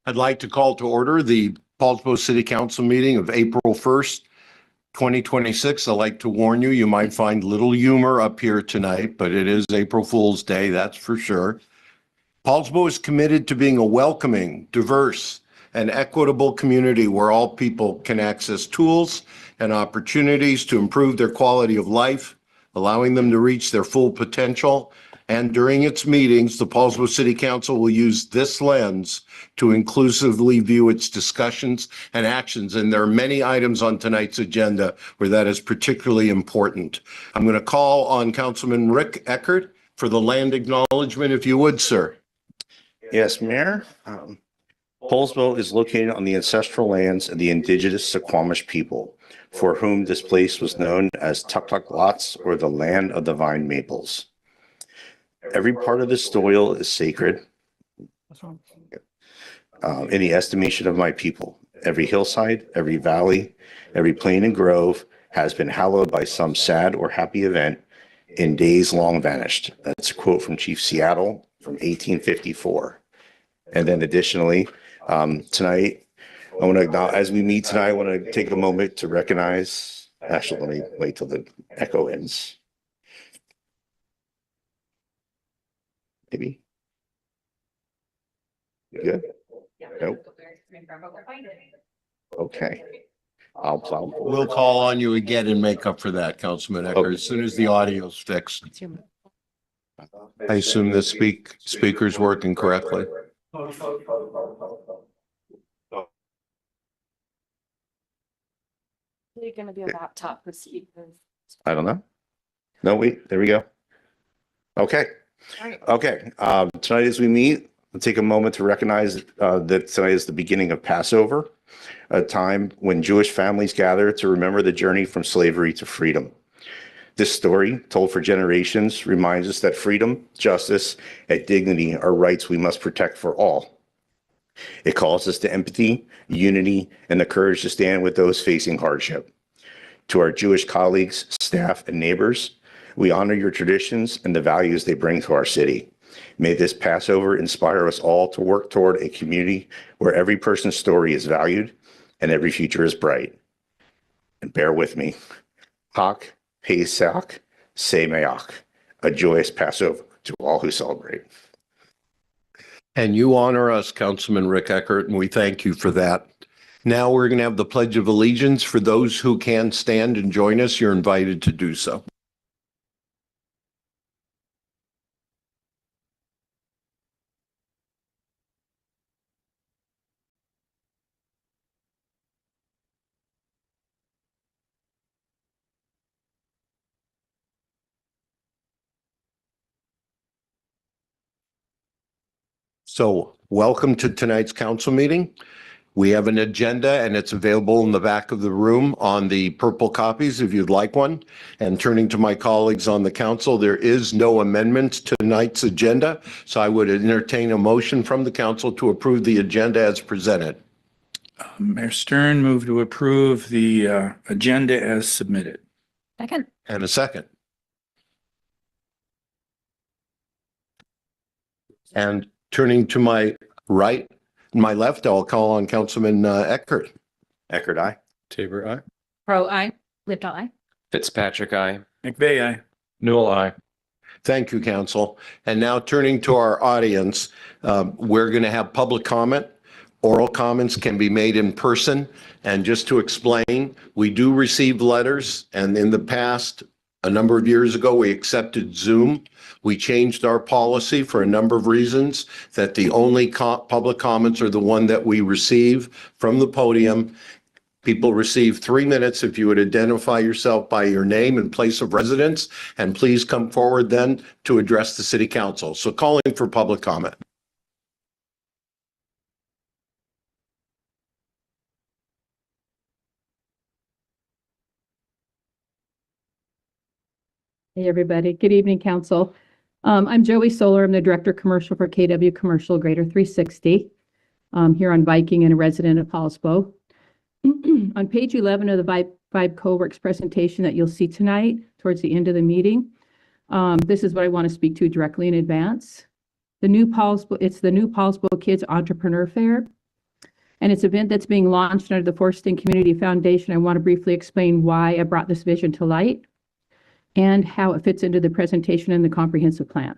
I'd like to call to order the Poulsbo City Council meeting of April 1st, 2026. I'd like to warn you, you might find little humor up here tonight, but it is April Fool's Day, that's for sure. Poulsbo is committed to being a welcoming, diverse, and equitable community where all people can access tools and opportunities to improve their quality of life, allowing them to reach their full potential. And during its meetings, the Poulsbo City Council will use this lens to inclusively view its discussions and actions. And there are many items on tonight's agenda where that is particularly important. I'm going to call on Councilman Rick Eckert for the land acknowledgement, if you would, sir. Yes, Mayor. Poulsbo is located on the ancestral lands of the indigenous Suquamish people, for whom this place was known as Tuk-Tuk Lots, or the land of the vine maples. Every part of the soil is sacred in the estimation of my people. Every hillside, every valley, every plain and grove has been hallowed by some sad or happy event in days long vanished. That's a quote from Chief Seattle from 1854. And then additionally, tonight, I want to acknowledge, as we meet tonight, I want to take a moment to recognize, actually, let me wait till the echo ends. Maybe. You good? Nope. Okay. We'll call on you again and make up for that, Councilman Eckert, as soon as the audio's fixed. I assume the speaker's working correctly. You're going to be a laptop with speakers. I don't know. No, wait, there we go. Okay. Okay. Tonight as we meet, we'll take a moment to recognize that tonight is the beginning of Passover, a time when Jewish families gather to remember the journey from slavery to freedom. This story, told for generations, reminds us that freedom, justice, and dignity are rights we must protect for all. It calls us to empathy, unity, and the courage to stand with those facing hardship. To our Jewish colleagues, staff, and neighbors, we honor your traditions and the values they bring to our city. May this Passover inspire us all to work toward a community where every person's story is valued and every future is bright. And bear with me. Hak Pesach Semeach, a joyous Passover to all who celebrate. And you honor us, Councilman Rick Eckert, and we thank you for that. Now we're going to have the Pledge of Allegiance. For those who can stand and join us, you're invited to do so. So welcome to tonight's council meeting. We have an agenda and it's available in the back of the room on the purple copies if you'd like one. And turning to my colleagues on the council, there is no amendments to tonight's agenda. So I would entertain a motion from the council to approve the agenda as presented. Mayor Stern, move to approve the agenda as submitted. Second. And a second. And turning to my right, my left, I'll call on Councilman Eckert. Eckert, aye. Tabor, aye. Pro I. Lipton I. Fitzpatrick, aye. McVeigh, aye. Newell, aye. Thank you, Council. And now turning to our audience, we're going to have public comment. Oral comments can be made in person. And just to explain, we do receive letters. And in the past, a number of years ago, we accepted Zoom. We changed our policy for a number of reasons, that the only public comments are the one that we receive from the podium. People receive 3 minutes. If you would identify yourself by your name and place of residence, and please come forward then to address the city council. So calling for public comment. Hey, everybody. Good evening, Council. I'm Joey Solar. I'm the Director of Commercial for KW Commercial Greater 360 here on Viking and a resident of Poulsbo. On page 11 of the Vibe Coworks presentation that you'll see tonight towards the end of the meeting, this is what I want to speak to directly in advance. It's the new Poulsbo Kids Entrepreneur Fair. And it's an event that's being launched under the Forston Community Foundation. I want to briefly explain why I brought this vision to light and how it fits into the presentation and the comprehensive plan.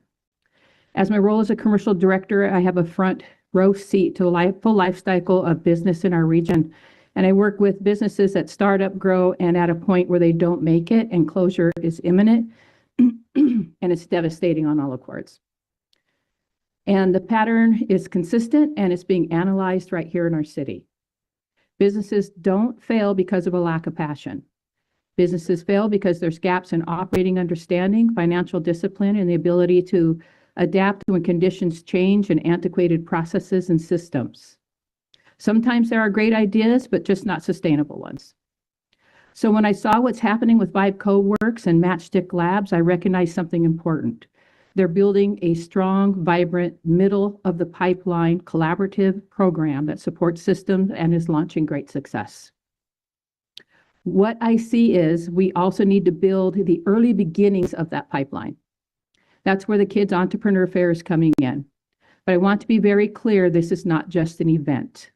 As my role as a commercial director, I have a front row seat to the full life cycle of business in our region. And I work with businesses that start up, grow, and at a point where they don't make it and closure is imminent. And it's devastating on all accords. And the pattern is consistent and it's being analyzed right here in our city. Businesses don't fail because of a lack of passion. Businesses fail because there's gaps in operating understanding, financial discipline, and the ability to adapt when conditions change and antiquated processes and systems. Sometimes there are great ideas, but just not sustainable ones. So when I saw what's happening with Vibe Co-works and Matchstick Labs, I recognized something important. They're building a strong, vibrant, middle of the pipeline collaborative program that supports systems and is launching great success. What I see is we also need to build the early beginnings of that pipeline. That's where the Kids Entrepreneur Fair is coming in. But I want to be very clear, this is not just an event.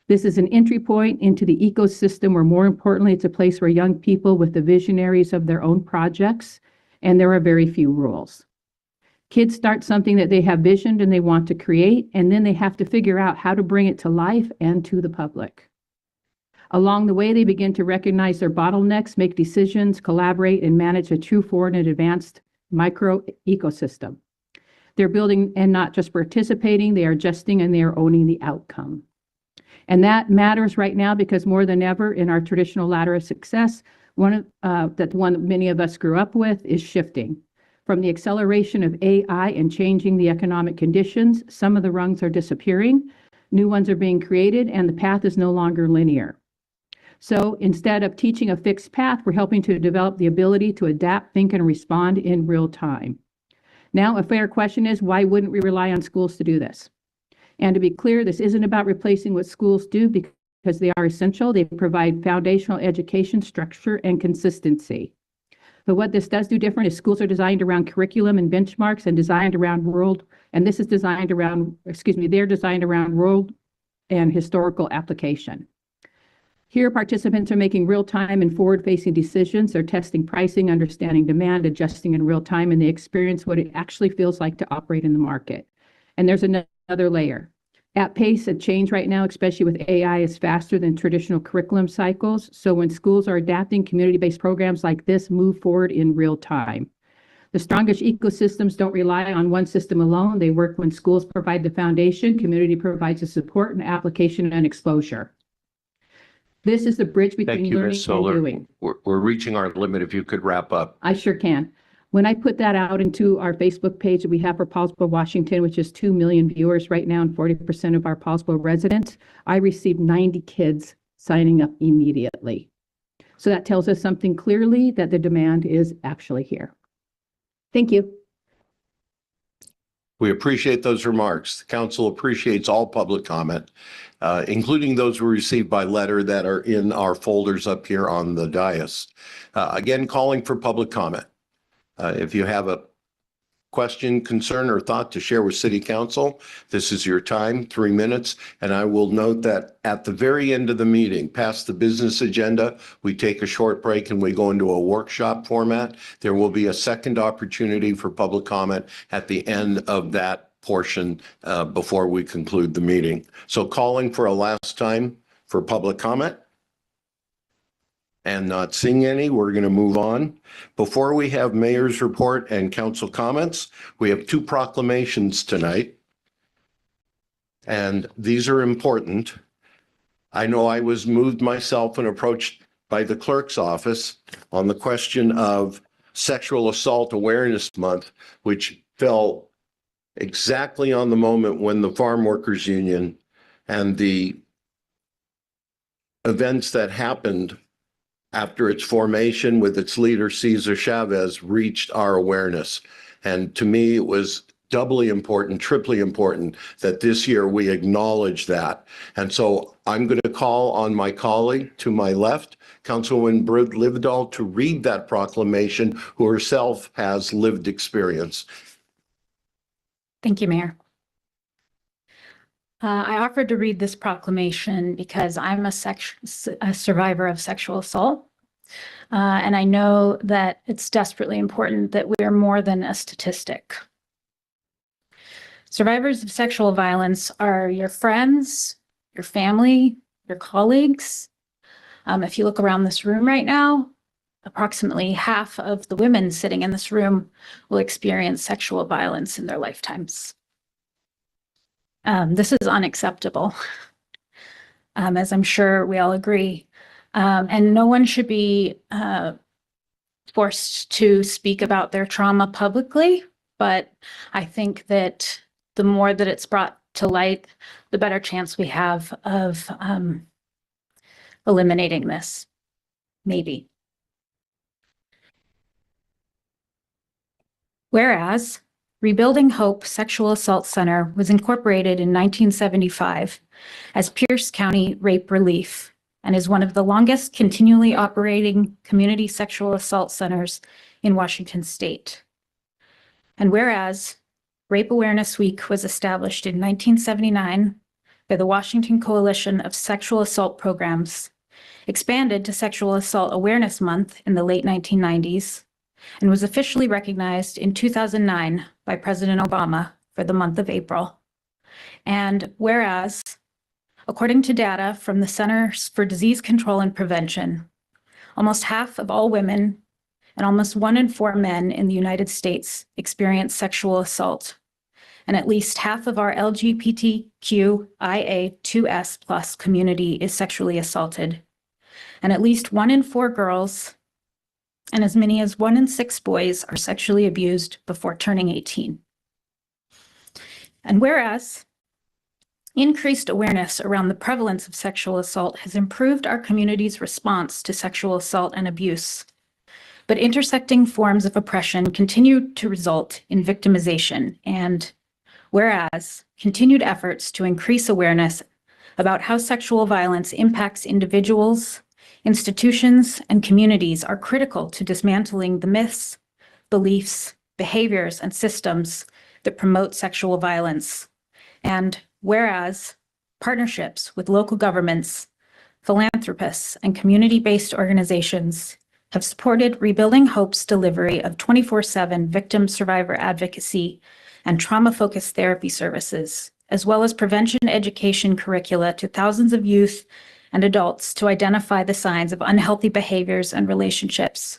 This is an entry point into the ecosystem where, more importantly, it's a place where young people with the visionaries of their own projects, and there are very few rules. Kids start something that they have visioned and they want to create, and then they have to figure out how to bring it to life and to the public. Along the way, they begin to recognize their bottlenecks, make decisions, collaborate, and manage a true forward and advanced micro ecosystem. They're building and not just participating, they are adjusting and they are owning the outcome. And that matters right now because more than ever in our traditional ladder of success, one that many of us grew up with is shifting. From the acceleration of AI and changing the economic conditions, some of the rungs are disappearing, new ones are being created, and the path is no longer linear. So instead of teaching a fixed path, we're helping to develop the ability to adapt, think, and respond in real time. Now, a fair question is, why wouldn't we rely on schools to do this? And to be clear, this isn't about replacing what schools do because they are essential. They provide foundational education, structure, and consistency. But what this does do different is schools are designed around curriculum and benchmarks and designed around they're designed around world and historical application. Here, participants are making real-time and forward-facing decisions. They're testing pricing, understanding demand, adjusting in real time, and they experience what it actually feels like to operate in the market. And there's another layer. At pace of change right now, especially with AI, is faster than traditional curriculum cycles. So when schools are adapting, community-based programs like this move forward in real time. The strongest ecosystems don't rely on one system alone. They work when schools provide the foundation, community provides the support and application and exposure. This is the bridge Thank between you, learning Ms. and Solar. doing. We're reaching our limit. If you could wrap up. I sure can. When I put that out into our Facebook page that we have for Poulsbo, Washington, which is 2 million viewers right now and 40% of our Poulsbo residents, I received 90 kids signing up immediately. So that tells us something clearly that the demand is actually here. Thank you. We appreciate those remarks. The council appreciates all public comment, including those we received by letter that are in our folders up here on the dais. Again, calling for public comment. If you have a question, concern, or thought to share with City Council, this is your time, 3 minutes. And I will note that at the very end of the meeting, past the business agenda, we take a short break and we go into a workshop format. There will be a second opportunity for public comment at the end of that portion before we conclude the meeting. So calling for a last time for public comment. And not seeing any, we're going to move on. Before we have mayor's report and council comments, we have 2 proclamations tonight. And these are important. I know I was moved myself and approached by the clerk's office on the question of Sexual Assault Awareness Month, which fell exactly on the moment when the Farm Workers Union and the events that happened after its formation with its leader, Cesar Chavez, reached our awareness. And to me, it was doubly important, triply important that this year we acknowledge that. And so I'm going to call on my colleague to my left, Councilwoman Britt Livedall, to read that proclamation, who herself has lived experience. Thank you, Mayor. I offered to read this proclamation because I'm a survivor of sexual assault. And I know that it's desperately important that we are more than a statistic. Survivors of sexual violence are your friends, your family, your colleagues. If you look around this room right now, approximately half of the women sitting in this room will experience sexual violence in their lifetimes. This is unacceptable, as I'm sure we all agree. And no one should be forced to speak about their trauma publicly, but I think that the more that it's brought to light, the better chance we have of eliminating this, maybe. Whereas Rebuilding Hope Sexual Assault Center was incorporated in 1975 as Pierce County Rape Relief and is one of the longest continually operating community sexual assault centers in Washington State. And whereas Rape Awareness Week was established in 1979 by the Washington Coalition of Sexual Assault Programs, expanded to Sexual Assault Awareness Month in the late 1990s, and was officially recognized in 2009 by President Obama for the month of April. And whereas, according to data from the Centers for Disease Control and Prevention, almost half of all women and almost 1 in 4 men in the United States experience sexual assault, and at least half of our LGBTQIA2S+ community is sexually assaulted, and at least 1 in 4 girls and as many as 1 in 6 boys are sexually abused before turning 18. And whereas increased awareness around the prevalence of sexual assault has improved our community's response to sexual assault and abuse, but intersecting forms of oppression continue to result in victimization. And whereas continued efforts to increase awareness about how sexual violence impacts individuals, institutions, and communities are critical to dismantling the myths, beliefs, behaviors, and systems that promote sexual violence. And whereas partnerships with local governments, philanthropists, and community-based organizations have supported Rebuilding Hope's delivery of 24/7 victim survivor advocacy and trauma-focused therapy services, as well as prevention education curricula to thousands of youth and adults to identify the signs of unhealthy behaviors and relationships,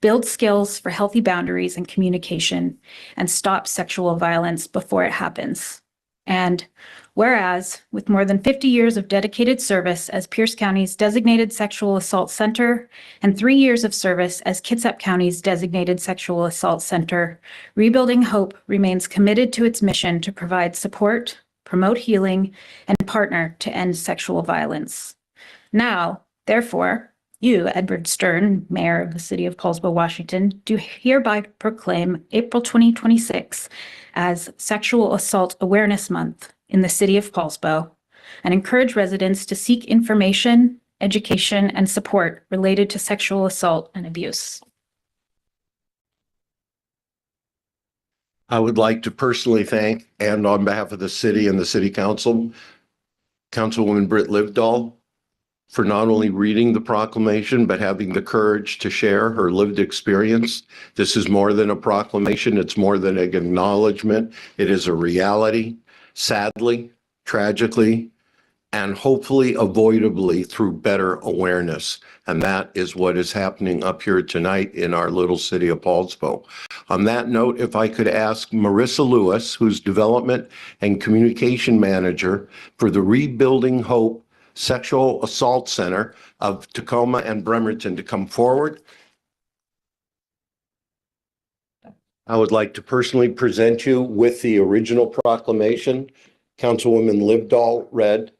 build skills for healthy boundaries and communication, and stop sexual violence before it happens. And whereas, with more than 50 years of dedicated service as Pierce County's designated sexual assault center and 3 years of service as Kitsap County's designated sexual assault center, Rebuilding Hope remains committed to its mission to provide support, promote healing, and partner to end sexual violence. Now, therefore, you, Edward Stern, Mayor of the City of Poulsbo, Washington, do hereby proclaim April 2026 as Sexual Assault Awareness Month in the City of Poulsbo and encourage residents to seek information, education, and support related to sexual assault and abuse. I would like to personally thank, and on behalf of the city and the city council, Councilwoman Britt Livedall, for not only reading the proclamation, but having the courage to share her lived experience. This is more than a proclamation. It's more than an acknowledgement. It is a reality, sadly, tragically, and hopefully avoidably through better awareness. And that is what is happening up here tonight in our little city of Poulsbo. On that note, if I could ask Marissa Lewis, who's Development and Communication Manager for the Rebuilding Hope Sexual Assault Center of Tacoma and Bremerton, to come forward. I would like to personally present you with the original proclamation Councilwoman Livedall read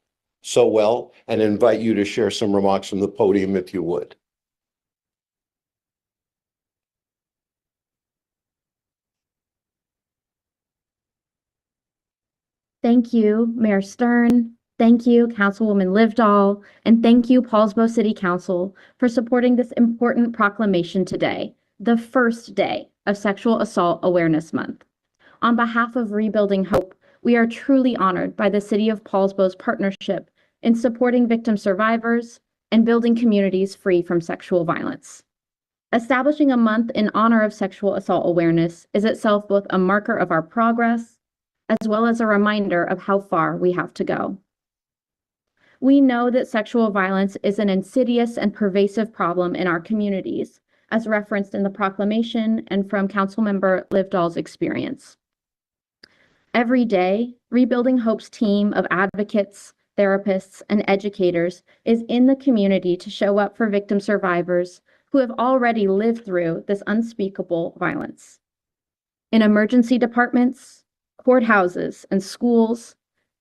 so well, and invite you to share some remarks from the podium if you would. Thank you, Mayor Stern. Thank you, Councilwoman Livedall, and thank you, Poulsbo City Council, for supporting this important proclamation today, the first day of Sexual Assault Awareness Month. On behalf of Rebuilding Hope, we are truly honored by the City of Poulsbo's partnership in supporting victim survivors and building communities free from sexual violence. Establishing a month in honor of sexual assault awareness is itself both a marker of our progress as well as a reminder of how far we have to go. We know that sexual violence is an insidious and pervasive problem in our communities, as referenced in the proclamation and from Councilmember Livedall's experience. Every day, Rebuilding Hope's team of advocates, therapists, and educators is in the community to show up for victim survivors who have already lived through this unspeakable violence. In emergency departments, courthouses, and schools,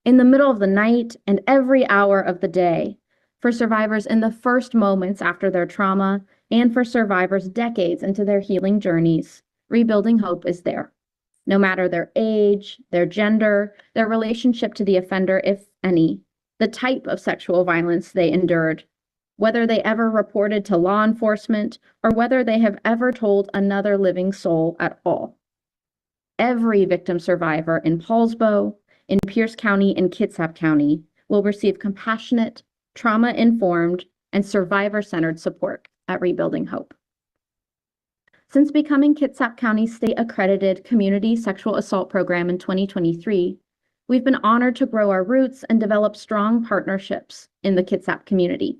in the middle of the night and every hour of the day, for survivors in the first moments after their trauma, and for survivors decades into their healing journeys, Rebuilding Hope is there. No matter their age, their gender, their relationship to the offender, if any, the type of sexual violence they endured, whether they ever reported to law enforcement, or whether they have ever told another living soul at all. Every victim survivor in Poulsbo, in Pierce County, and Kitsap County will receive compassionate, trauma-informed, and survivor-centered support at Rebuilding Hope. Since becoming Kitsap County's state-accredited community sexual assault program in 2023, we've been honored to grow our roots and develop strong partnerships in the Kitsap community.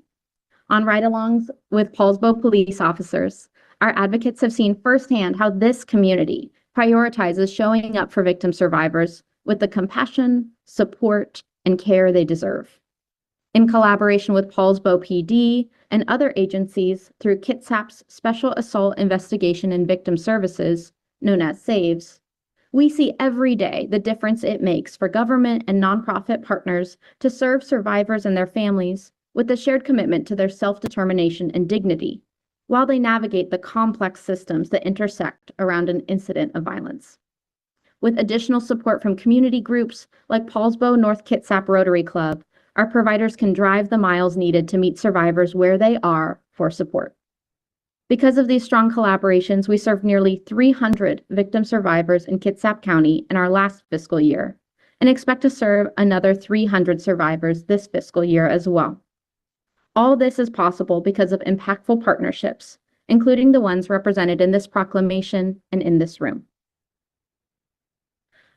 On ride-alongs with Poulsbo police officers, our advocates have seen firsthand how this community prioritizes showing up for victim survivors with the compassion, support, and care they deserve. In collaboration with Poulsbo PD and other agencies through Kitsap's Special Assault Investigation and Victim Services, known as SAVES, we see every day the difference it makes for government and nonprofit partners to serve survivors and their families with a shared commitment to their self-determination and dignity, while they navigate the complex systems that intersect around an incident of violence. With additional support from community groups like Poulsbo North Kitsap Rotary Club, our providers can drive the miles needed to meet survivors where they are for support. Because of these strong collaborations, we served nearly 300 victim survivors in Kitsap County in our last fiscal year, and expect to serve another 300 survivors this fiscal year as well. All this is possible because of impactful partnerships, including the ones represented in this proclamation and in this room.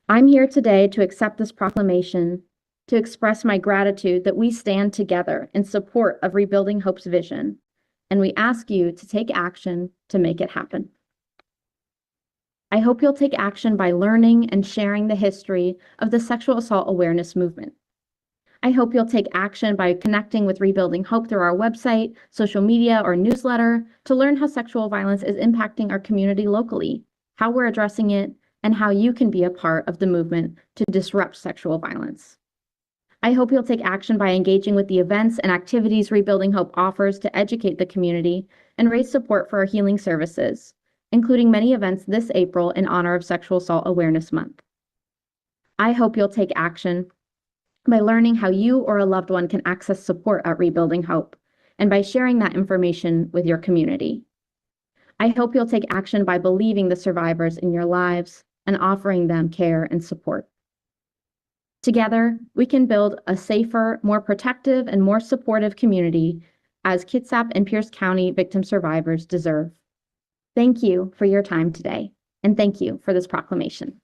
I'm here today to accept this proclamation, to express my gratitude that we stand together in support of Rebuilding Hope's vision, and we ask you to take action to make it happen. I hope you'll take action by learning and sharing the history of the sexual assault awareness movement. I hope you'll take action by connecting with Rebuilding Hope through our website, social media, or newsletter to learn how sexual violence is impacting our community locally, how we're addressing it, and how you can be a part of the movement to disrupt sexual violence. I hope you'll take action by engaging with the events and activities Rebuilding Hope offers to educate the community and raise support for our healing services, including many events this April in honor of Sexual Assault Awareness Month. I hope you'll take action by learning how you or a loved one can access support at Rebuilding Hope, and by sharing that information with your community. I hope you'll take action by believing the survivors in your lives and offering them care and support. Together, we can build a safer, more protective, and more supportive community as Kitsap and Pierce County victim survivors deserve. Thank you for your time today, and thank you for this proclamation.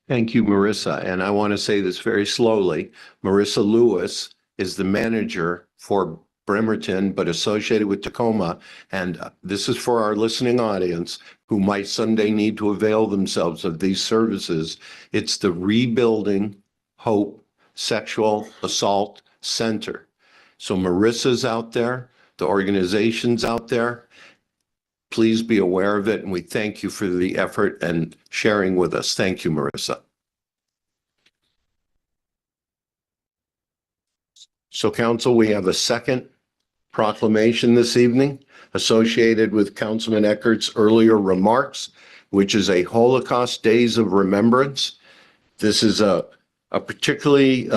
Thank you, Marissa. And I want to say this very slowly. Marissa Lewis is the manager for Bremerton, but associated with Tacoma. And this is for our listening audience who might someday need to avail themselves of these services. It's the Rebuilding Hope Sexual Assault Center. So Marissa's out there, the organization's out there. Please be aware of it, and we thank you for the effort and sharing with us. Thank you, Marissa. So, Council, we have a second proclamation this evening associated with Councilman Eckert's earlier remarks, which is a Holocaust Days of Remembrance. This is a particularly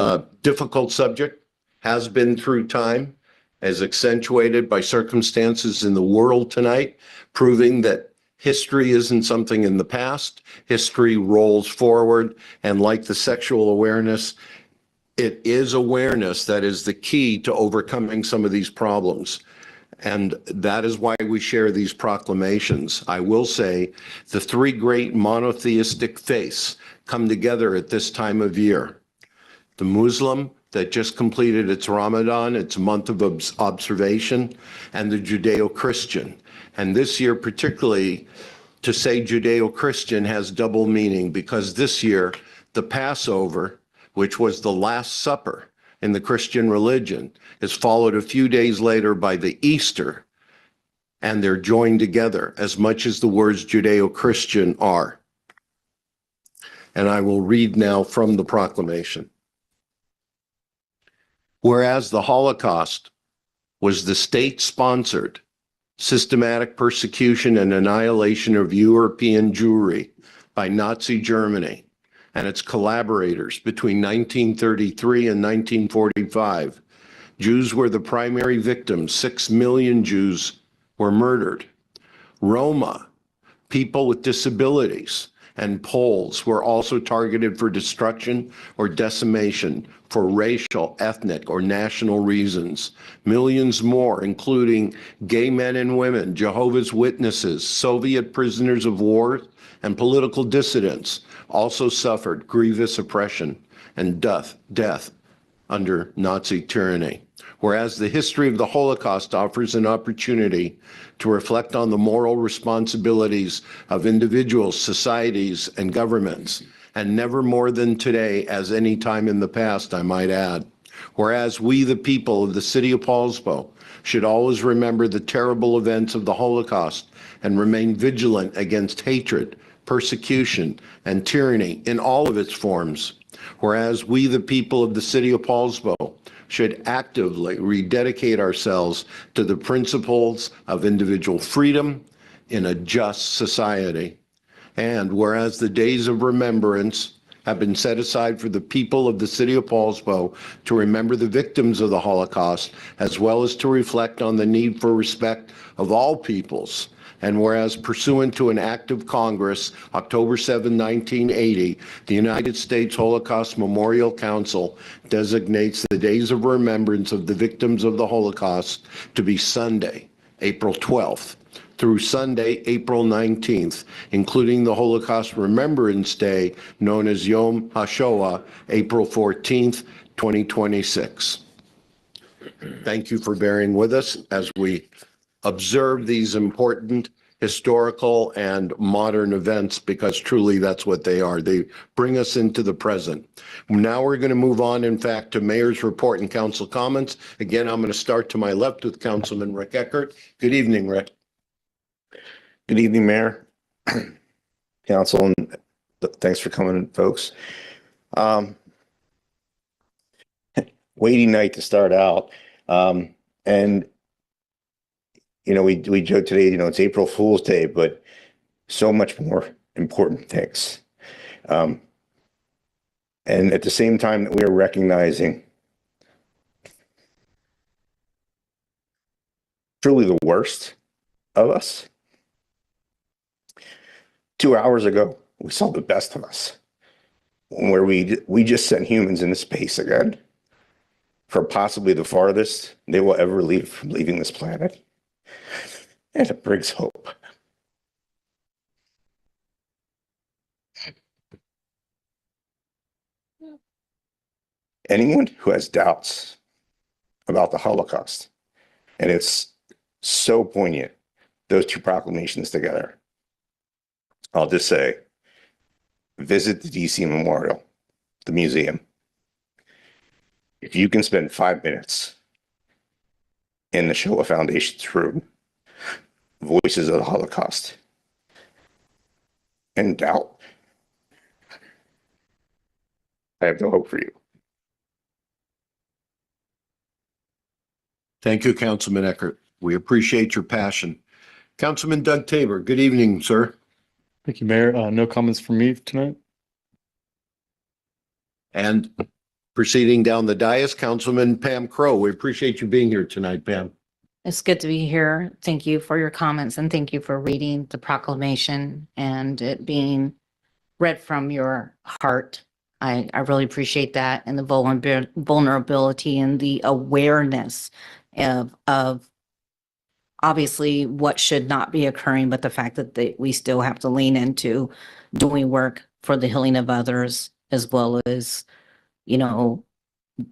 difficult subject, has been through time, as accentuated by circumstances in the world tonight, proving that History isn't something in the past. History rolls forward. And like the sexual awareness, it is awareness that is the key to overcoming some of these problems. And that is why we share these proclamations. I will say the three great monotheistic faiths come together at this time of year. The Muslim that just completed its Ramadan, its month of observation, and the Judeo-Christian. And this year particularly, to say Judeo-Christian has double meaning because this year, the Passover, which was the Last Supper in the Christian religion, is followed a few days later by the Easter, and they're joined together as much as the words Judeo-Christian are. And I will read now from the proclamation. Whereas the Holocaust was the state-sponsored, systematic persecution and annihilation of European Jewry by Nazi Germany and its collaborators between 1933 and 1945, Jews were the primary victims. 6 million Jews were murdered. Roma, people with disabilities, and Poles were also targeted for destruction or decimation for racial, ethnic, or national reasons. Millions more, including gay men and women, Jehovah's Witnesses, Soviet prisoners of war, and political dissidents, also suffered grievous oppression and death under Nazi tyranny. Whereas the history of the Holocaust offers an opportunity to reflect on the moral responsibilities of individuals, societies, and governments, and never more than today as any time in the past, I might add. Whereas we, the people of the city of Poulsbo, should always remember the terrible events of the Holocaust and remain vigilant against hatred, persecution, and tyranny in all of its forms. Whereas we, the people of the city of Poulsbo, should actively rededicate ourselves to the principles of individual freedom in a just society. And whereas the days of remembrance have been set aside for the people of the city of Poulsbo to remember the victims of the Holocaust, as well as to reflect on the need for respect of all peoples. And whereas pursuant to an act of Congress, October 7, 1980, the United States Holocaust Memorial Council designates the days of remembrance of the victims of the Holocaust to be Sunday, April 12th, through Sunday, April 19th, including the Holocaust Remembrance Day, known as Yom HaShoah, April 14th, 2026. Thank you for bearing with us as we observe these important historical and modern events, because truly that's what they are. They bring us into the present. Now we're going to move on, in fact, to Mayor's report and council comments. Again, I'm going to start to my left with Councilman Rick Eckert. Good evening, Rick. Good evening, Mayor, Council, and thanks for coming, folks. Waiting night to start out. And you know, we joke today, you know, it's April Fool's Day, but so much more important things. And at the same time that we are recognizing truly the worst of us, 2 hours ago, we saw the best of us, where we just sent humans into space again for possibly the farthest they will ever leave from leaving this planet. And it brings hope. Anyone who has doubts about the Holocaust, and it's so poignant, those two proclamations together, I'll just say, visit the DC Memorial, the museum. If you can spend 5 minutes in the Shoah Foundation's room, Voices of the Holocaust, and doubt, I have no hope for you. Thank you, Councilman Eckert. We appreciate your passion. Councilman Doug Tabor, good evening, sir. Thank you, Mayor. No comments from me tonight. And proceeding down the dais, Councilman Pam Crow. We appreciate you being here tonight, Pam. It's good to be here. Thank you for your comments and thank you for reading the proclamation and it being read from your heart. I really appreciate that and the vulnerability and the awareness of obviously what should not be occurring, but the fact that we still have to lean into doing work for the healing of others, as well as, you know,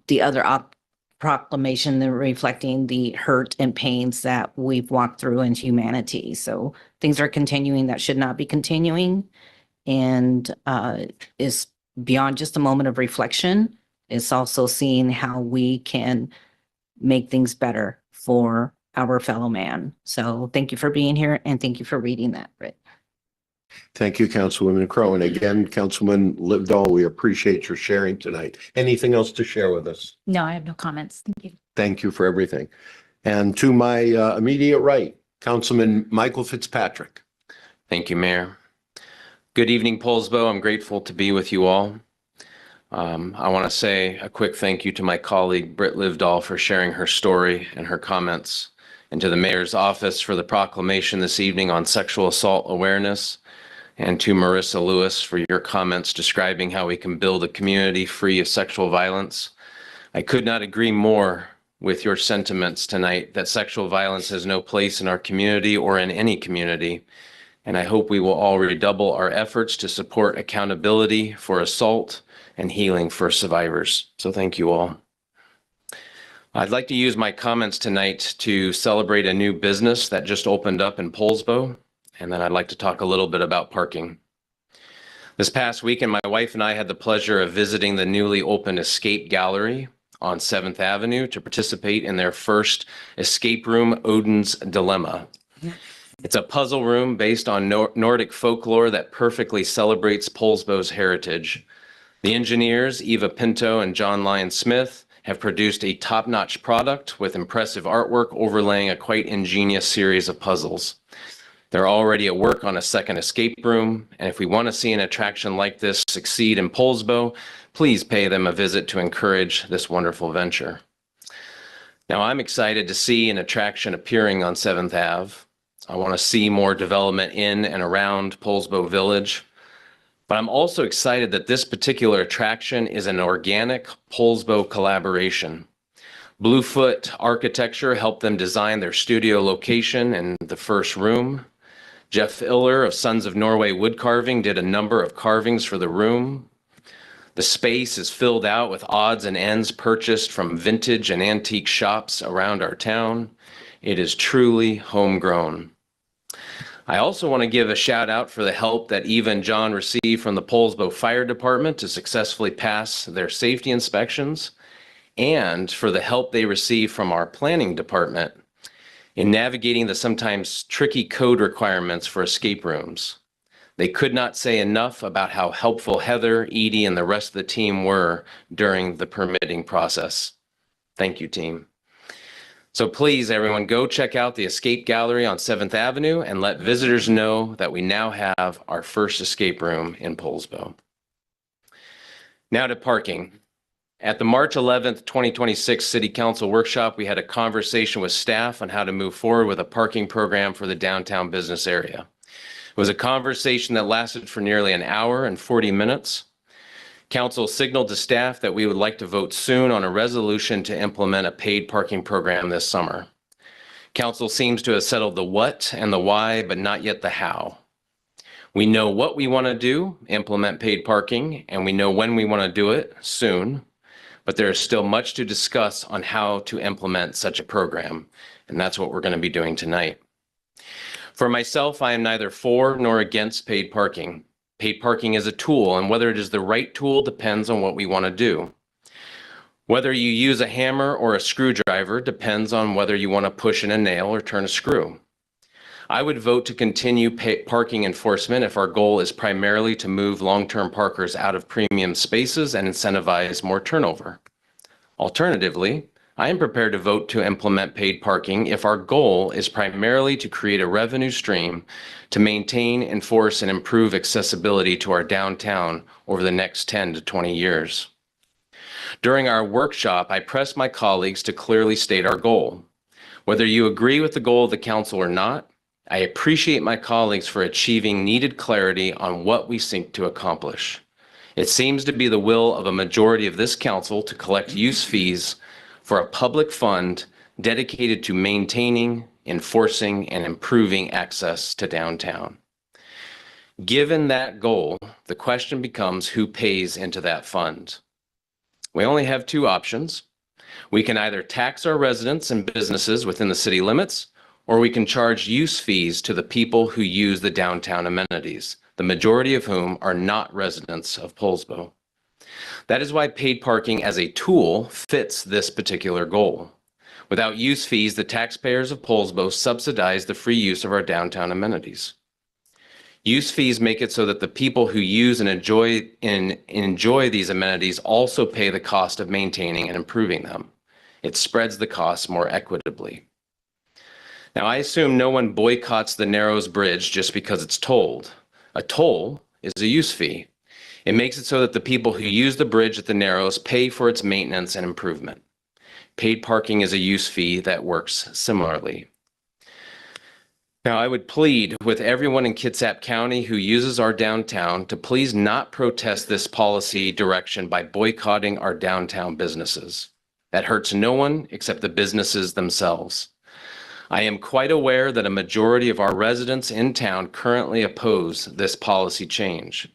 the other proclamation that reflecting the hurt and pains that we've walked through in humanity. So things are continuing that should not be continuing, and is beyond just a moment of reflection. It's also seeing how we can make things better for our fellow man. So thank you for being here and thank you for reading that, Britt. Thank you, Councilwoman Crowe. And again, Councilman Livedall, we appreciate your sharing tonight. Anything else to share with us? No, I have no comments. Thank you. Thank you for everything. And to my immediate right, Councilman Michael Fitzpatrick. Thank you, Mayor. Good evening, Poulsbo. I'm grateful to be with you all. I want to say a quick thank you to my colleague, Britt Livedall, for sharing her story and her comments, and to the Mayor's office for the proclamation this evening on sexual assault awareness, and to Marissa Lewis for your comments describing how we can build a community free of sexual violence. I could not agree more with your sentiments tonight that sexual violence has no place in our community or in any community. And I hope we will all redouble our efforts to support accountability for assault and healing for survivors. So thank you all. I'd like to use my comments tonight to celebrate a new business that just opened up in Poulsbo, and then I'd like to talk a little bit about parking. This past weekend, my wife and I had the pleasure of visiting the newly opened Escape Gallery on 7th Avenue to participate in their first escape room, Odin's Dilemma. It's a puzzle room based on Nordic folklore that perfectly celebrates Poulsbo's heritage. The engineers, Eva Pinto and John Lyon Smith, have produced a top-notch product with impressive artwork overlaying a quite ingenious series of puzzles. They're already at work on a second escape room, and if we want to see an attraction like this succeed in Poulsbo, please pay them a visit to encourage this wonderful venture. Now, I'm excited to see an attraction appearing on 7th Ave. I want to see more development in and around Poulsbo Village. But I'm also excited that this particular attraction is an organic Poulsbo collaboration. Bluefoot Architecture helped them design their studio location in the first room. Jeff Iller of Sons of Norway Wood Carving did a number of carvings for the room. The space is filled out with odds and ends purchased from vintage and antique shops around our town. It is truly homegrown. I also want to give a shout out for the help that Eva and John received from the Poulsbo Fire Department to successfully pass their safety inspections, and for the help they received from our planning department in navigating the sometimes tricky code requirements for escape rooms. They could not say enough about how helpful Heather, Edie, and the rest of the team were during the permitting process. Thank you, team. So please, everyone, go check out the Escape Gallery on 7th Avenue and let visitors know that we now have our first escape room in Poulsbo. Now to parking. At the March 11th, 2026 City Council workshop, we had a conversation with staff on how to move forward with a parking program for the downtown business area. It was a conversation that lasted for nearly an hour and 40 minutes. Council signaled to staff that we would like to vote soon on a resolution to implement a paid parking program this summer. Council seems to have settled the what and the why, but not yet the how. We know what we want to do, implement paid parking, and we know when we want to do it, soon. But there is still much to discuss on how to implement such a program, and that's what we're going to be doing tonight. For myself, I am neither for nor against paid parking. Paid parking is a tool, and whether it is the right tool depends on what we want to do. Whether you use a hammer or a screwdriver depends on whether you want to push in a nail or turn a screw. I would vote to continue parking enforcement if our goal is primarily to move long-term parkers out of premium spaces and incentivize more turnover. Alternatively, I am prepared to vote to implement paid parking if our goal is primarily to create a revenue stream to maintain, enforce, and improve accessibility to our downtown over the next 10 to 20 years. During our workshop, I pressed my colleagues to clearly state our goal. Whether you agree with the goal of the council or not, I appreciate my colleagues for achieving needed clarity on what we seek to accomplish. It seems to be the will of a majority of this council to collect use fees for a public fund dedicated to maintaining, enforcing, and improving access to downtown. Given that goal, the question becomes who pays into that fund. We only have two options. We can either tax our residents and businesses within the city limits, or we can charge use fees to the people who use the downtown amenities, the majority of whom are not residents of Poulsbo. That is why paid parking as a tool fits this particular goal. Without use fees, the taxpayers of Poulsbo subsidize the free use of our downtown amenities. Use fees make it so that the people who use and enjoy these amenities also pay the cost of maintaining and improving them. It spreads the costs more equitably. Now, I assume no one boycotts the Narrows Bridge just because it's tolled. A toll is a use fee. It makes it so that the people who use the bridge at the Narrows pay for its maintenance and improvement. Paid parking is a use fee that works similarly. Now, I would plead with everyone in Kitsap County who uses our downtown to please not protest this policy direction by boycotting our downtown businesses. That hurts no one except the businesses themselves. I am quite aware that a majority of our residents in town currently oppose this policy change.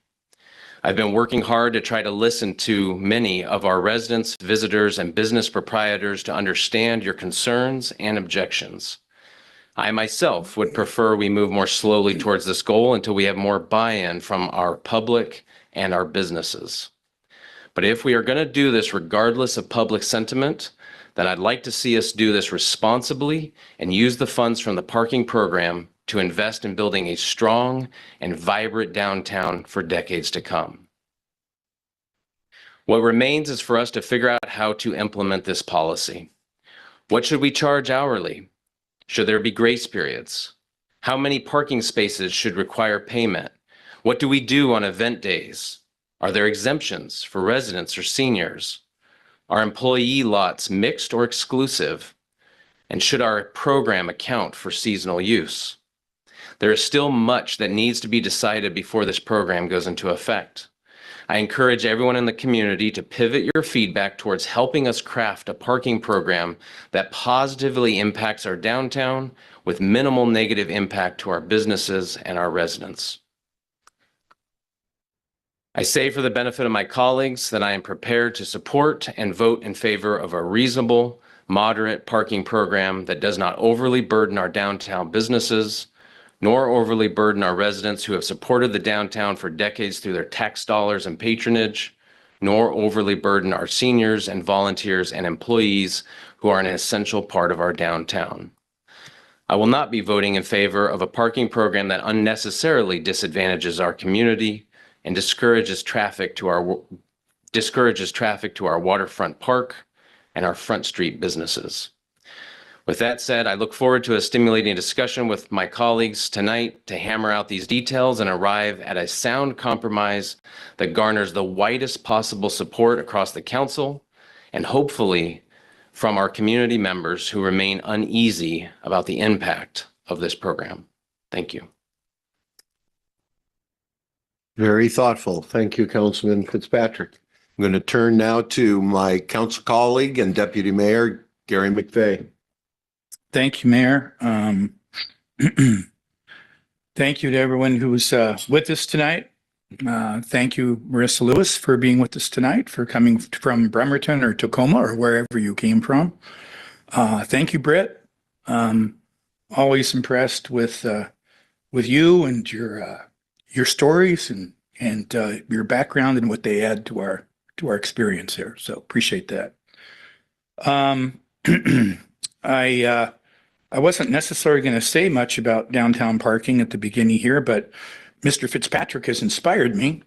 I've been working hard to try to listen to many of our residents, visitors, and business proprietors to understand your concerns and objections. I myself would prefer we move more slowly towards this goal until we have more buy-in from our public and our businesses. But if we are going to do this regardless of public sentiment, then I'd like to see us do this responsibly and use the funds from the parking program to invest in building a strong and vibrant downtown for decades to come. What remains is for us to figure out how to implement this policy. What should we charge hourly? Should there be grace periods? How many parking spaces should require payment? What do we do on event days? Are there exemptions for residents or seniors? Are employee lots mixed or exclusive? And should our program account for seasonal use? There is still much that needs to be decided before this program goes into effect. I encourage everyone in the community to pivot your feedback towards helping us craft a parking program that positively impacts our downtown with minimal negative impact to our businesses and our residents. I say for the benefit of my colleagues that I am prepared to support and vote in favor of a reasonable, moderate parking program that does not overly burden our downtown businesses, nor overly burden our residents who have supported the downtown for decades through their tax dollars and patronage, nor overly burden our seniors and volunteers and employees who are an essential part of our downtown. I will not be voting in favor of a parking program that unnecessarily disadvantages our community and discourages traffic to our waterfront park and our Front Street businesses. With that said, I look forward to a stimulating discussion with my colleagues tonight to hammer out these details and arrive at a sound compromise that garners the widest possible support across the council and hopefully from our community members who remain uneasy about the impact of this program. Thank you. Very thoughtful. Thank you, Councilman Fitzpatrick. I'm going to turn now to my council colleague and Deputy Mayor, Gary McVeigh. Thank you, Mayor. Thank you to everyone who was with us tonight. Thank you, Marissa Lewis, for being with us tonight, for coming from Bremerton or Tacoma or wherever you came from. Thank you, Britt. Always impressed with you and your stories and your background and what they add to our experience here. So appreciate that. I wasn't necessarily going to say much about downtown parking at the beginning here, but Mr. Fitzpatrick has inspired me.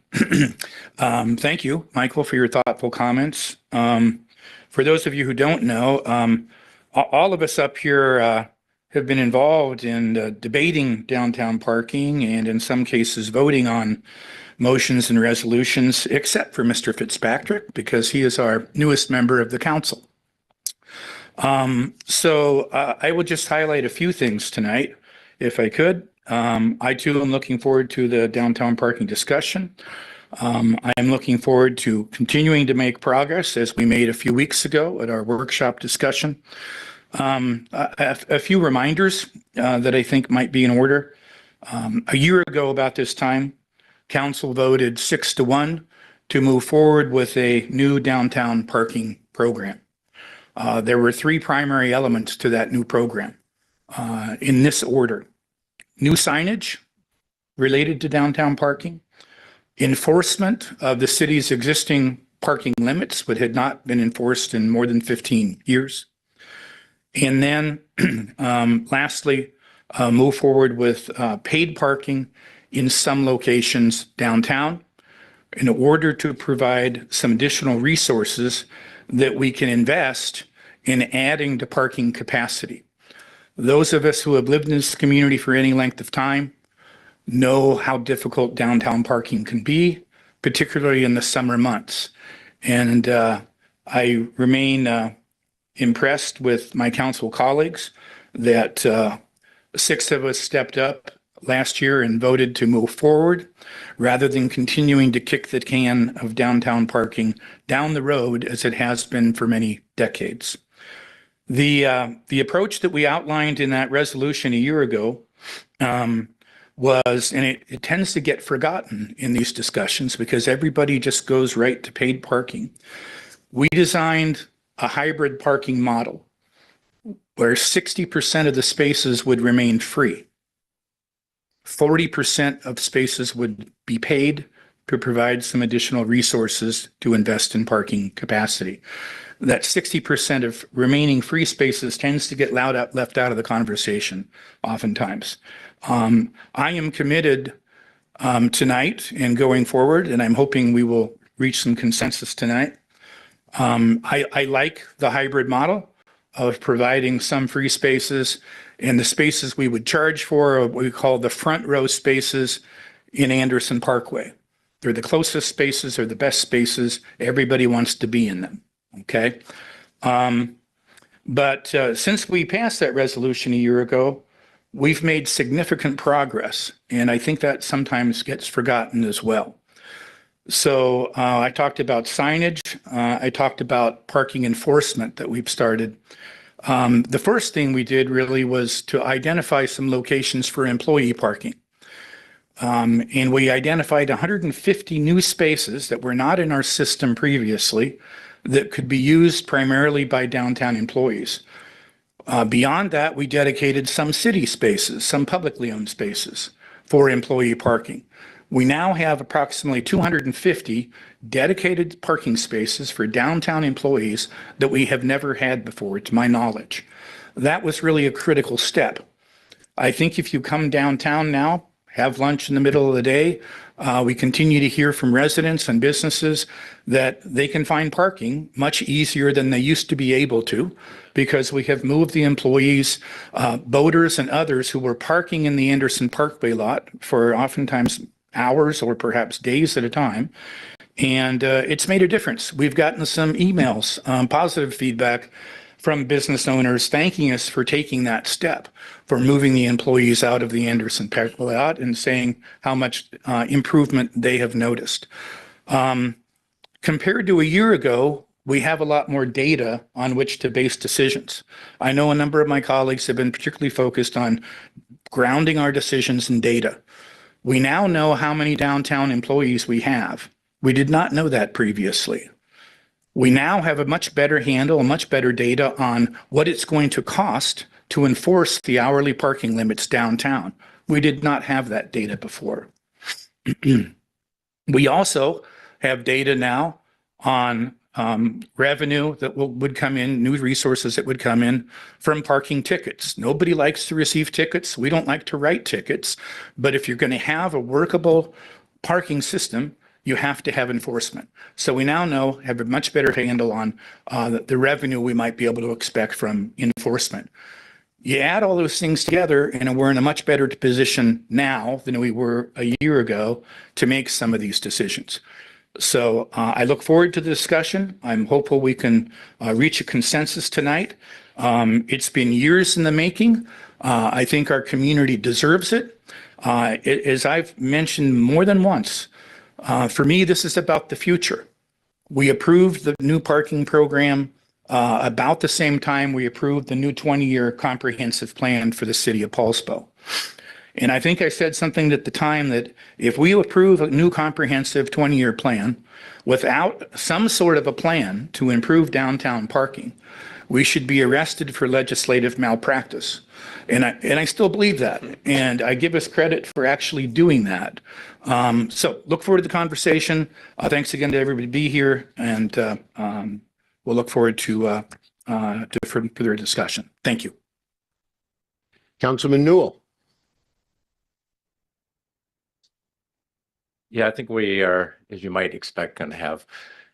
Thank you, Michael, for your thoughtful comments. For those of you who don't know, all of us up here have been involved in debating downtown parking and in some cases voting on motions and resolutions, except for Mr. Fitzpatrick, because he is our newest member of the council. I will just highlight a few things tonight, if I could. I too am looking forward to the downtown parking discussion. I am looking forward to continuing to make progress as we made a few weeks ago at our workshop discussion. A few reminders that I think might be in order. A year ago about this time, council voted 6-1 to move forward with a new downtown parking program. There were three primary elements to that new program in this order: new signage related to downtown parking, enforcement of the city's existing parking limits, which had not been enforced in more than 15 years, and then lastly, move forward with paid parking in some locations downtown in order to provide some additional resources that we can invest in adding to parking capacity. Those of us who have lived in this community for any length of time know how difficult downtown parking can be, particularly in the summer months. And I remain impressed with my council colleagues that 6 of us stepped up last year and voted to move forward rather than continuing to kick the can of downtown parking down the road as it has been for many decades. The approach that we outlined in that resolution a year ago was, and it tends to get forgotten in these discussions because everybody just goes right to paid parking. We designed a hybrid parking model where 60% of the spaces would remain free. 40% of spaces would be paid to provide some additional resources to invest in parking capacity. That 60% of remaining free spaces tends to get left out of the conversation oftentimes. I am committed tonight and going forward, and I'm hoping we will reach some consensus tonight. I like the hybrid model of providing some free spaces, and the spaces we would charge for are what we call the front row spaces in Anderson Parkway. They're the closest spaces, they're the best spaces. Everybody wants to be in them, okay? But since we passed that resolution a year ago, we've made significant progress, and I think that sometimes gets forgotten as well. So I talked about signage. I talked about parking enforcement that we've started. The first thing we did really was to identify some locations for employee parking. And we identified 150 new spaces that were not in our system previously that could be used primarily by downtown employees. Beyond that, we dedicated some city spaces, some publicly owned spaces for employee parking. We now have approximately 250 dedicated parking spaces for downtown employees that we have never had before, to my knowledge. That was really a critical step. I think if you come downtown now, have lunch in the middle of the day, we continue to hear from residents and businesses that they can find parking much easier than they used to be able to because we have moved the employees, boaters and others who were parking in the Anderson Parkway lot for oftentimes hours or perhaps days at a time. And it's made a difference. We've gotten some emails, positive feedback from business owners thanking us for taking that step, for moving the employees out of the Anderson Parkway lot and saying how much improvement they have noticed. Compared to a year ago, we have a lot more data on which to base decisions. I know a number of my colleagues have been particularly focused on grounding our decisions in data. We now know how many downtown employees we have. We did not know that previously. We now have a much better handle and much better data on what it's going to cost to enforce the hourly parking limits downtown. We did not have that data before. We also have data now on revenue that would come in, new resources that would come in from parking tickets. Nobody likes to receive tickets. We don't like to write tickets. But if you're going to have a workable parking system, you have to have enforcement. So we now have a much better handle on the revenue we might be able to expect from enforcement. You add all those things together, and we're in a much better position now than we were a year ago to make some of these decisions. So I look forward to the discussion. I'm hopeful we can reach a consensus tonight. It's been years in the making. I think our community deserves it. As I've mentioned more than once, for me, this is about the future. We approved the new parking program about the same time we approved the new 20-year comprehensive plan for the city of Poulsbo. And I think I said something at the time that if we approve a new comprehensive 20-year plan without some sort of a plan to improve downtown parking, we should be arrested for legislative malpractice. And I still believe that. And I give us credit for actually doing that. So look forward to the conversation. Thanks again to everybody be here. And we'll look forward to further discussion. Thank you. Councilman Newell. Yeah, I think we are, as you might expect, going to have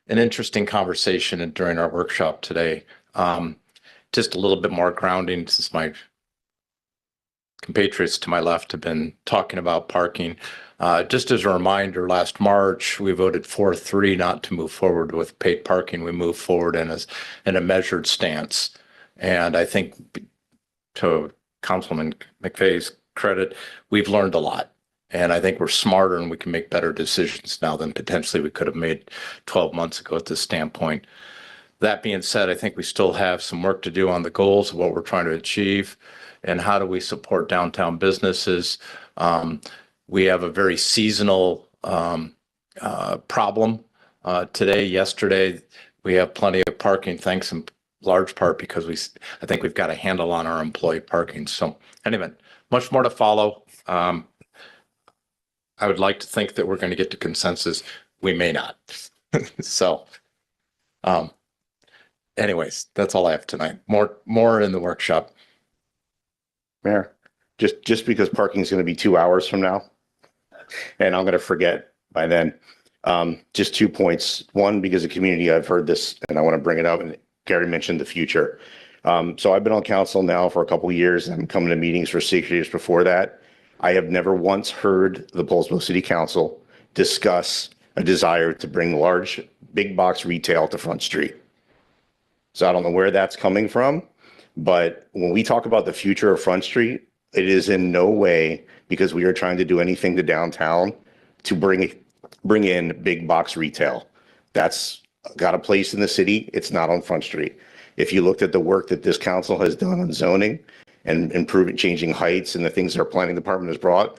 an interesting conversation during our workshop today. Just a little bit more grounding since my compatriots to my left have been talking about parking. Just as a reminder, last March, we voted 4-3 not to move forward with paid parking. We moved forward in a measured stance. And I think to Councilman McVeigh's credit, we've learned a lot. And I think we're smarter and we can make better decisions now than potentially we could have made 12 months ago at this standpoint. That being said, I think we still have some work to do on the goals of what we're trying to achieve and how do we support downtown businesses. We have a very seasonal problem today. Yesterday, we have plenty of parking, thanks in large part because I think we've got a handle on our employee parking. So anyway, much more to follow. I would like to think that we're going to get to consensus. We may not. So, anyways, that's all I have tonight. More in the workshop. Mayor, just because parking is going to be 2 hours from now, and I'm going to forget by then. Just 2 points. One, because of community, I've heard this, and I want to bring it up. And Gary mentioned the future. So I've been on council now for a couple of years. I'm coming to meetings for 6 years before that. I have never once heard the Poulsbo City Council discuss a desire to bring large, big box retail to Front Street. So I don't know where that's coming from, but when we talk about the future of Front Street, it is in no way because we are trying to do anything to downtown to bring in big box retail. That's got a place in the city. It's not on Front Street. If you looked at the work that this council has done on zoning and improving, changing heights and the things that our planning department has brought,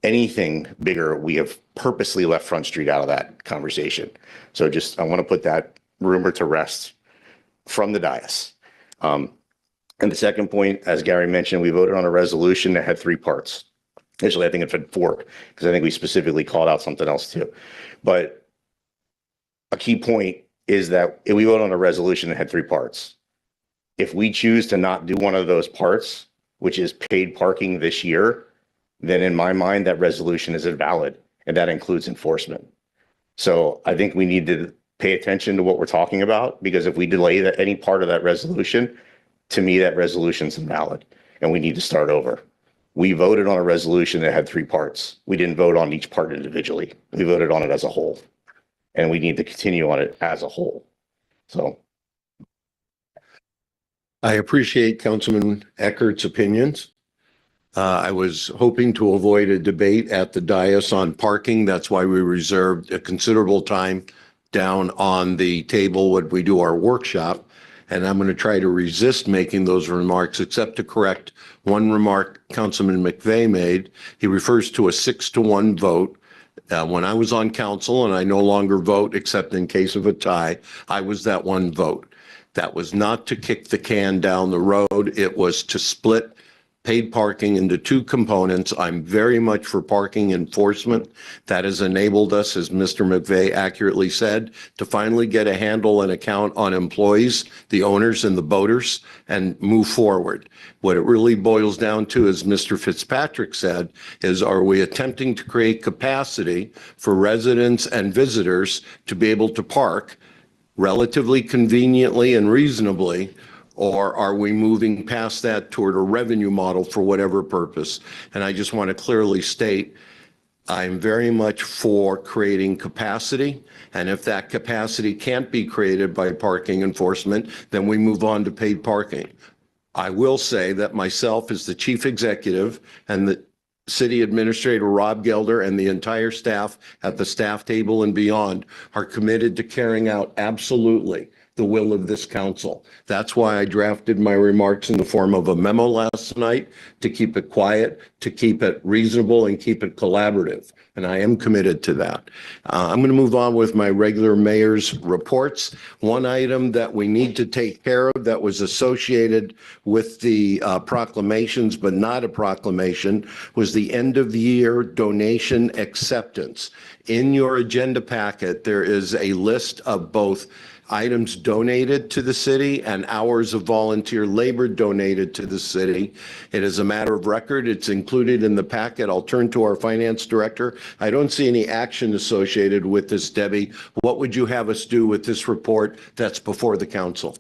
anything bigger, we have purposely left Front Street out of that conversation. So I want to put that rumor to rest from the dais. And the second point, as Gary mentioned, we voted on a resolution that had 3 parts. Actually, I think it had 4, because I think we specifically called out something else too. But a key point is that if we vote on a resolution that had 3 parts, if we choose to not do one of those parts, which is paid parking this year, then in my mind, that resolution is invalid, and that includes enforcement. So I think we need to pay attention to what we're talking about, because if we delay any part of that resolution, to me, that resolution's invalid, and we need to start over. We voted on a resolution that had 3 parts. We didn't vote on each part individually. We voted on it as a whole, and we need to continue on it as a whole. So I appreciate Councilman Eckert's opinions. I was hoping to avoid a debate at the dais on parking. That's why we reserved a considerable time down on the table when we do our workshop. And I'm going to try to resist making those remarks, except to correct one remark Councilman McVeigh made. He refers to a 6-1 vote. When I was on council, and I no longer vote except in case of a tie, I was that one vote. That was not to kick the can down the road. It was to split paid parking into 2 components. I'm very much for parking enforcement. That has enabled us, as Mr. McVeigh accurately said, to finally get a handle and account on employees, the owners and the boaters, and move forward. What it really boils down to, as Mr. Fitzpatrick said, is are we attempting to create capacity for residents and visitors to be able to park relatively conveniently and reasonably, or are we moving past that toward a revenue model for whatever purpose? And I just want to clearly state, I'm very much for creating capacity. And if that capacity can't be created by parking enforcement, then we move on to paid parking. I will say that myself as the chief executive and the city administrator, Rob Gelder, and the entire staff at the staff table and beyond are committed to carrying out absolutely the will of this council. That's why I drafted my remarks in the form of a memo last night, to keep it quiet, to keep it reasonable, and keep it collaborative. And I am committed to that. I'm going to move on with my regular mayor's reports. One item that we need to take care of that was associated with the proclamations, but not a proclamation, was the end of year donation acceptance. In your agenda packet, there is a list of both items donated to the city and hours of volunteer labor donated to the city. It is a matter of record. It's included in the packet. I'll turn to our finance director. I don't see any action associated with this, Debbie. What would you have us do with this report that's before the council?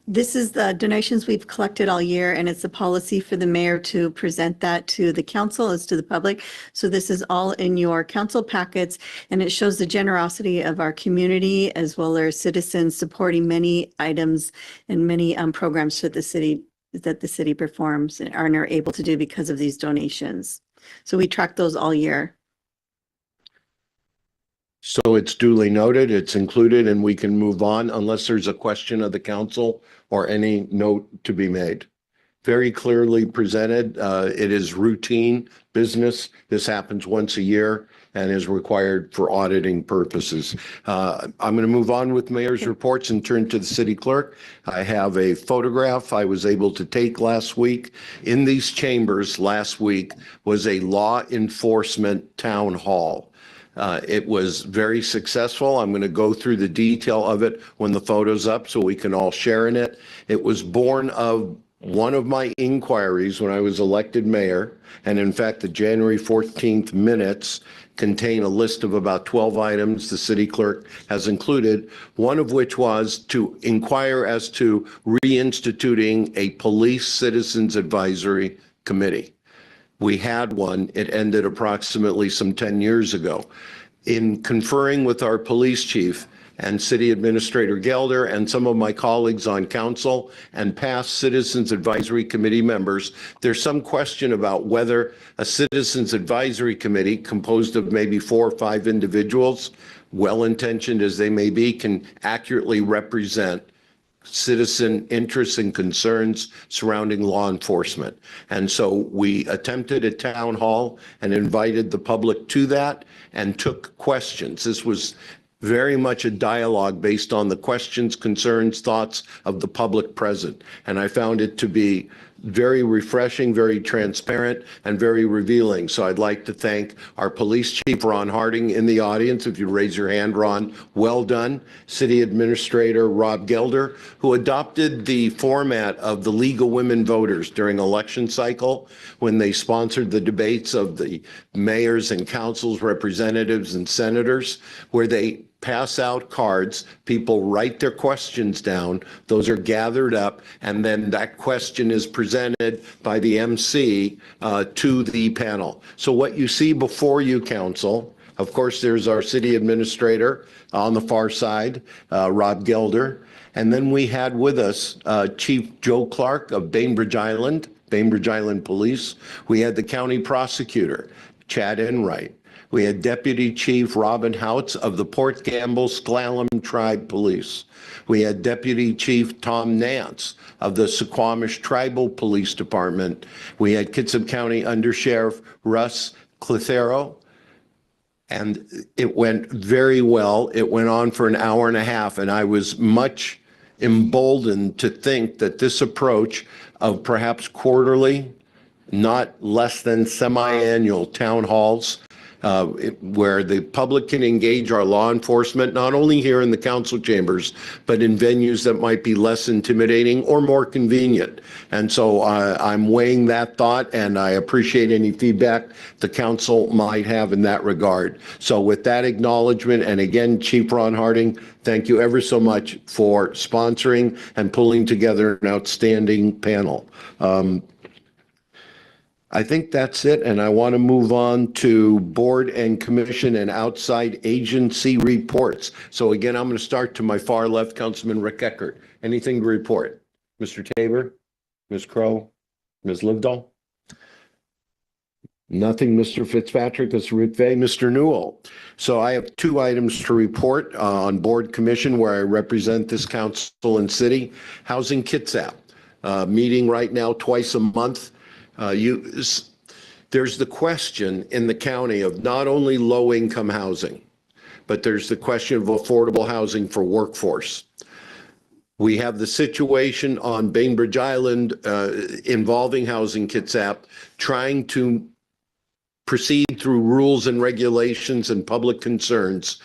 This is the donations we've collected all year, and it's a policy for the mayor to present that to the council as to the public. So this is all in your council packets, and it shows the generosity of our community as well as citizens supporting many items and many programs for the city that the city performs and are able to do because of these donations. So we track those all year. So it's duly noted, it's included, and we can move on unless there's a question of the council or any note to be made. Very clearly presented. It is routine business. This happens once a year and is required for auditing purposes. I'm going to move on with mayor's reports and turn to the city clerk. I have a photograph I was able to take last week. In these chambers last week was a law enforcement town hall. It was very successful. I'm going to go through the detail of it when the photo's up so we can all share in it. It was born of one of my inquiries when I was elected mayor. And in fact, the January 14th minutes contain a list of about 12 items the city clerk has included, one of which was to inquire as to reinstituting a police citizens advisory committee. We had one. It ended approximately some 10 years ago. In conferring with our police chief and city administrator Gelder and some of my colleagues on council and past Citizens Advisory Committee members, there's some question about whether a Citizens Advisory Committee composed of maybe 4 or 5 individuals, well-intentioned as they may be, can accurately represent citizen interests and concerns surrounding law enforcement. And so we attempted a town hall and invited the public to that and took questions. This was very much a dialogue based on the questions, concerns, thoughts of the public present. And I found it to be very refreshing, very transparent, and very revealing. So I'd like to thank our police chief, Ron Harding, in the audience. If you raise your hand, Ron, well done. City Administrator Rob Gelder, who adopted the format of the League of Women Voters during election cycle when they sponsored the debates of the mayors and councils, representatives, and senators, where they pass out cards, people write their questions down, those are gathered up, and then that question is presented by the MC to the panel. So what you see before you, council, of course, there's our city administrator on the far side, Rob Gelder, and then we had with us Chief Joe Clark of Bainbridge Island Police. We had the county prosecutor, Chad Enright. We had Deputy Chief Robin Houts of the Port Gamble Sklallam Tribe Police. We had Deputy Chief Tom Nance of the Suquamish Tribal Police Department. We had Kitsap County Undersheriff Russ Clithero. And it went very well. It went on for an hour and a half, and I was much emboldened to think that this approach of perhaps quarterly, not less than semi-annual town halls, where the public can engage our law enforcement, not only here in the council chambers, but in venues that might be less intimidating or more convenient. And so I'm weighing that thought, and I appreciate any feedback the council might have in that regard. So with that acknowledgement, and again, Chief Ron Harding, thank you ever so much for sponsoring and pulling together an outstanding panel. I think that's it, and I want to move on to board and commission and outside agency reports. So again, I'm going to start to my far left, Councilman Rick Eckert. Anything to report? Mr. Tabor? Ms. Crowe? Ms. Livedall? Nothing, Mr. Fitzpatrick, Mr. McVeigh, Mr. Newell. So I have two items to report on board commission where I represent this council and city. Housing Kitsap, meeting right now twice a month. There's the question in the county of not only low-income housing, but there's the question of affordable housing for workforce. We have the situation on Bainbridge Island involving Housing Kitsap, trying to proceed through rules and regulations and public concerns,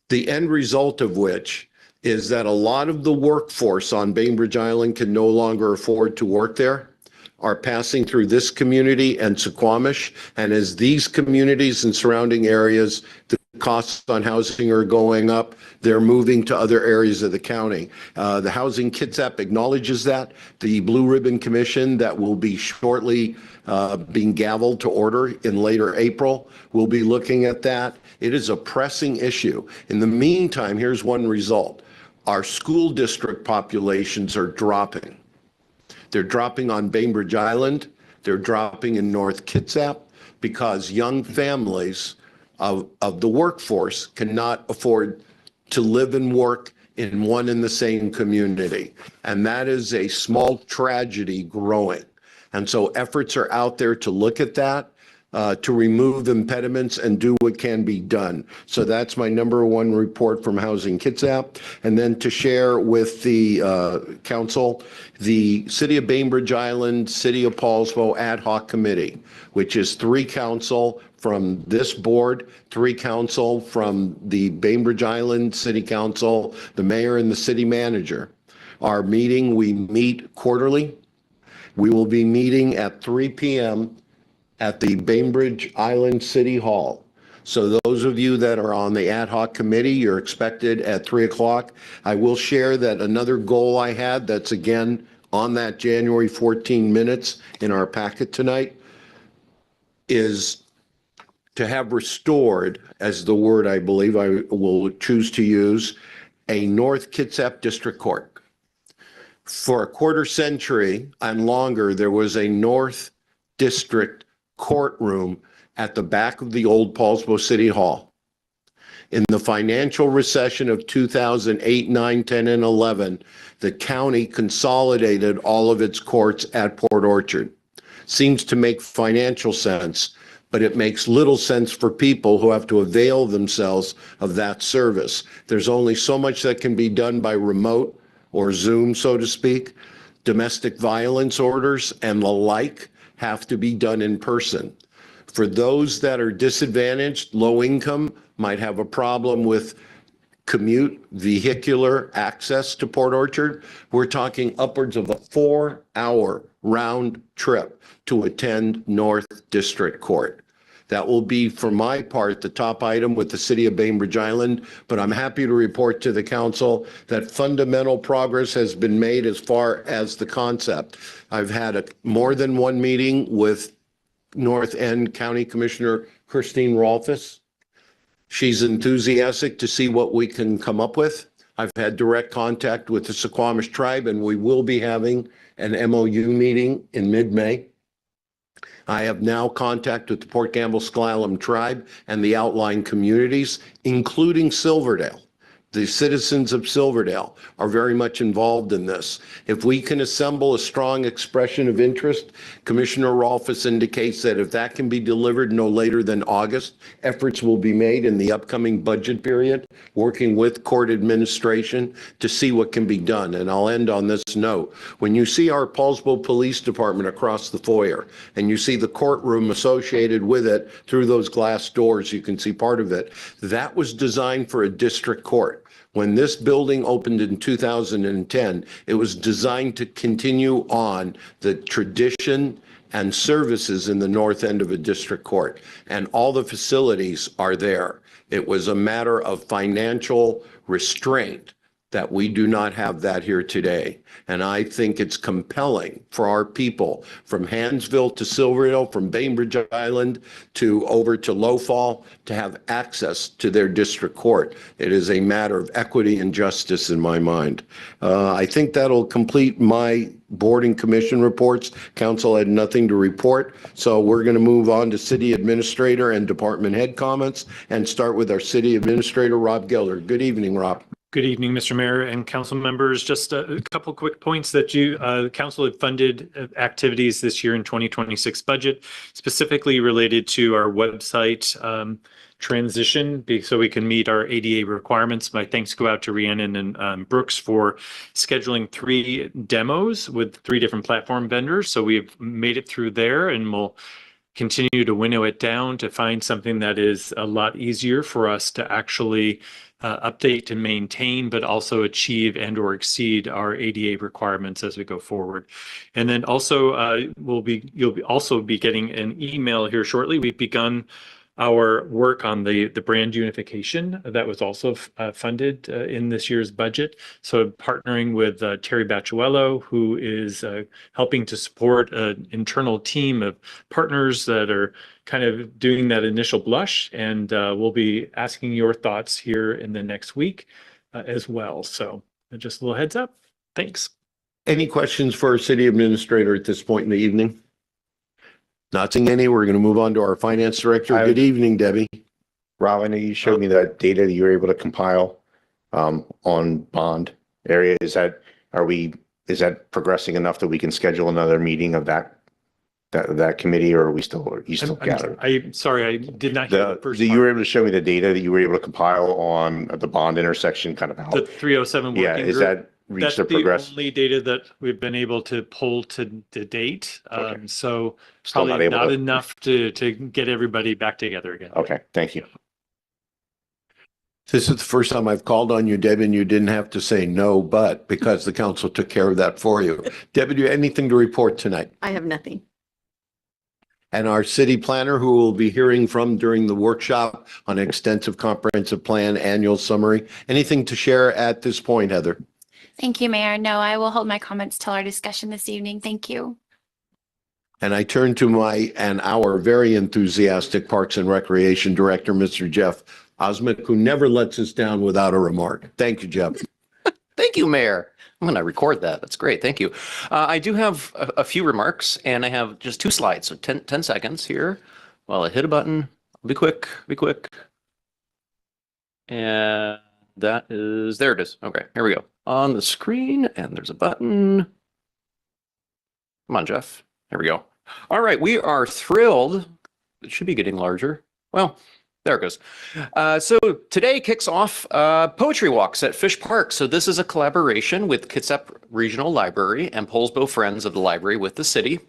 the end result of which is that a lot of the workforce on Bainbridge Island can no longer afford to work there, are passing through this community and Suquamish. And as these communities and surrounding areas, the costs on housing are going up, they're moving to other areas of the county. The Housing Kitsap acknowledges that. The Blue Ribbon Commission that will be shortly being gavelled to order in later April will be looking at that. It is a pressing issue. In the meantime, here's one result. Our school district populations are dropping. They're dropping on Bainbridge Island. They're dropping in North Kitsap because young families of the workforce cannot afford to live and work in one and the same community. And that is a small tragedy growing. And so efforts are out there to look at that, to remove impediments and do what can be done. So that's my number one report from Housing Kitsap. And then to share with the council, the City of Bainbridge Island, City of Poulsbo Ad Hoc Committee, which is 3 council from this board, 3 council from the Bainbridge Island City Council, the mayor and the city manager. Our meeting, we meet quarterly. We will be meeting at 3 p.m. at the Bainbridge Island City Hall. So those of you that are on the ad hoc committee, you're expected at 3 o'clock. I will share that another goal I had that's again on that January 14 minutes in our packet tonight is to have restored, as the word I believe I will choose to use, a North Kitsap District Court. For a quarter century and longer, there was a North District courtroom at the back of the old Poulsbo City Hall. In the financial recession of 2008, 9, 10, and 11, the county consolidated all of its courts at Port Orchard. Seems to make financial sense, but it makes little sense for people who have to avail themselves of that service. There's only so much that can be done by remote or Zoom, so to speak. Domestic violence orders and the like have to be done in person. For those that are disadvantaged, low income, might have a problem with commute, vehicular access to Port Orchard, we're talking upwards of a 4-hour round trip to attend North District Court. That will be, for my part, the top item with the City of Bainbridge Island, but I'm happy to report to the council that fundamental progress has been made as far as the concept. I've had more than one meeting with North End County Commissioner Christine Rolfes. She's enthusiastic to see what we can come up with. I've had direct contact with the Suquamish tribe, and we will be having an MOU meeting in mid-May. I have now contact with the Port Gamble-Sklallam tribe and the outlying communities, including Silverdale. The citizens of Silverdale are very much involved in this. If we can assemble a strong expression of interest, Commissioner Rolfes indicates that if that can be delivered no later than August, efforts will be made in the upcoming budget period, working with court administration to see what can be done. And I'll end on this note. When you see our Poulsbo Police Department across the foyer, and you see the courtroom associated with it through those glass doors, you can see part of it, that was designed for a district court. When this building opened in 2010, it was designed to continue on the tradition and services in the north end of a district court, and all the facilities are there. It was a matter of financial restraint that we do not have that here today. And I think it's compelling for our people from Hansville to Silverhill, from Bainbridge Island to over to Lowfall to have access to their district court. It is a matter of equity and justice in my mind. I think that'll complete my board and commission reports. Council had nothing to report. So we're going to move on to city administrator and department head comments and start with our city administrator, Rob Geller. Good evening, Rob. Good evening, Mr. Mayor and council members. Just a couple quick points that council had funded activities this year in 2026 budget, specifically related to our website transition, so we can meet our ADA requirements. My thanks go out to Rhiannon and Brooks for scheduling 3 demos with 3 different platform vendors. So we've made it through there, and we'll continue to winnow it down to find something that is a lot easier for us to actually update and maintain, but also achieve and or exceed our ADA requirements as we go forward. And then also you'll also be getting an email here shortly. We've begun our work on the brand unification that was also funded in this year's budget. So partnering with Terry Baciuello, who is helping to support an internal team of partners that are kind of doing that initial blush, and we'll be asking your thoughts here in the next week as well. So just a little heads up. Thanks. Any questions for our city administrator at this point in the evening? Not seeing any. We're going to move on to our finance director. Good evening, Debbie. Rob, I know you showed me that data that you were able to compile on bond area. Is that progressing enough that we can schedule another meeting of that committee, or are you still gathering? I'm sorry, I did not hear the first You part. were able to show me the data that you were able to compile on the bond intersection, kind of how. The 307 working Yeah, group. is that reached That's the progress? the only data that we've been able to pull to date. Okay. So Still probably not not able to. enough to get everybody back together again. Okay, thank you. This is the first time I've called on you, Debbie, and you didn't have to say no, but because the council took care of that for you. Debbie, do you have anything to report tonight? I have nothing. And our city planner, who we'll be hearing from during the workshop on extensive comprehensive plan annual summary. Anything to share at this point, Heather? Thank you, Mayor. No, I will hold my comments till our discussion this evening. Thank you. And I turn to our very enthusiastic Parks and Recreation Director, Mr. Jeff Osmick, who never lets us down without a remark. Thank you, Jeff. Thank you, Mayor. I'm going to record that. That's great. Thank you. I do have a few remarks, and I have just 2 slides, so 10 seconds here. While I hit a button, I'll be quick, And there it is. Okay, here we go. On the screen, and there's a button. Come on, Jeff. There we go. All right, we are thrilled. It should be getting larger. Well, there it goes. So today kicks off Poetry Walks at Fish Park. So this is a collaboration with Kitsap Regional Library and Poulsbo Friends of the Library with the city.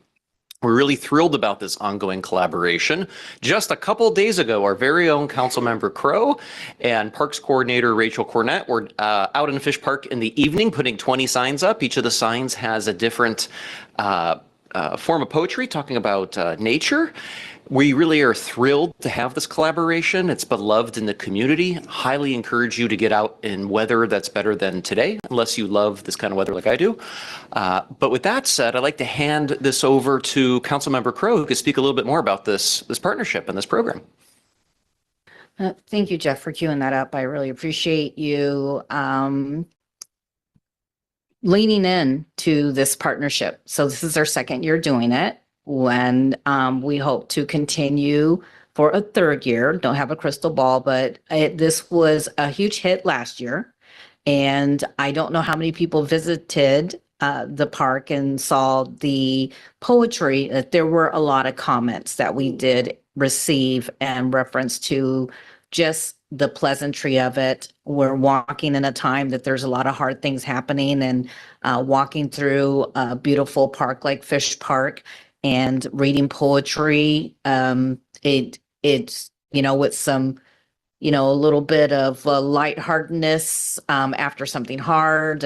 We're really thrilled about this ongoing collaboration. Just a couple days ago, our very own Councilmember Crow and Parks Coordinator Rachel Cornett were out in Fish Park in the evening putting 20 signs up. Each of the signs has a different form of poetry talking about nature. We really are thrilled to have this collaboration. It's beloved in the community. Highly encourage you to get out in weather that's better than today, unless you love this kind of weather like I do. But with that said, I'd like to hand this over to Councilmember Crow, who could speak a little bit more about this partnership and this program. Thank you, Jeff, for queuing that up. I really appreciate you leaning in to this partnership. So this is our 2nd year doing it. When we hope to continue for a 3rd year. Don't have a crystal ball, but this was a huge hit last year. And I don't know how many people visited the park and saw the poetry. There were a lot of comments that we did receive in reference to just the pleasantry of it. We're walking in a time that there's a lot of hard things happening, and walking through a beautiful park like Fish Park and reading poetry, it's, with some, a little bit of lightheartedness after something hard,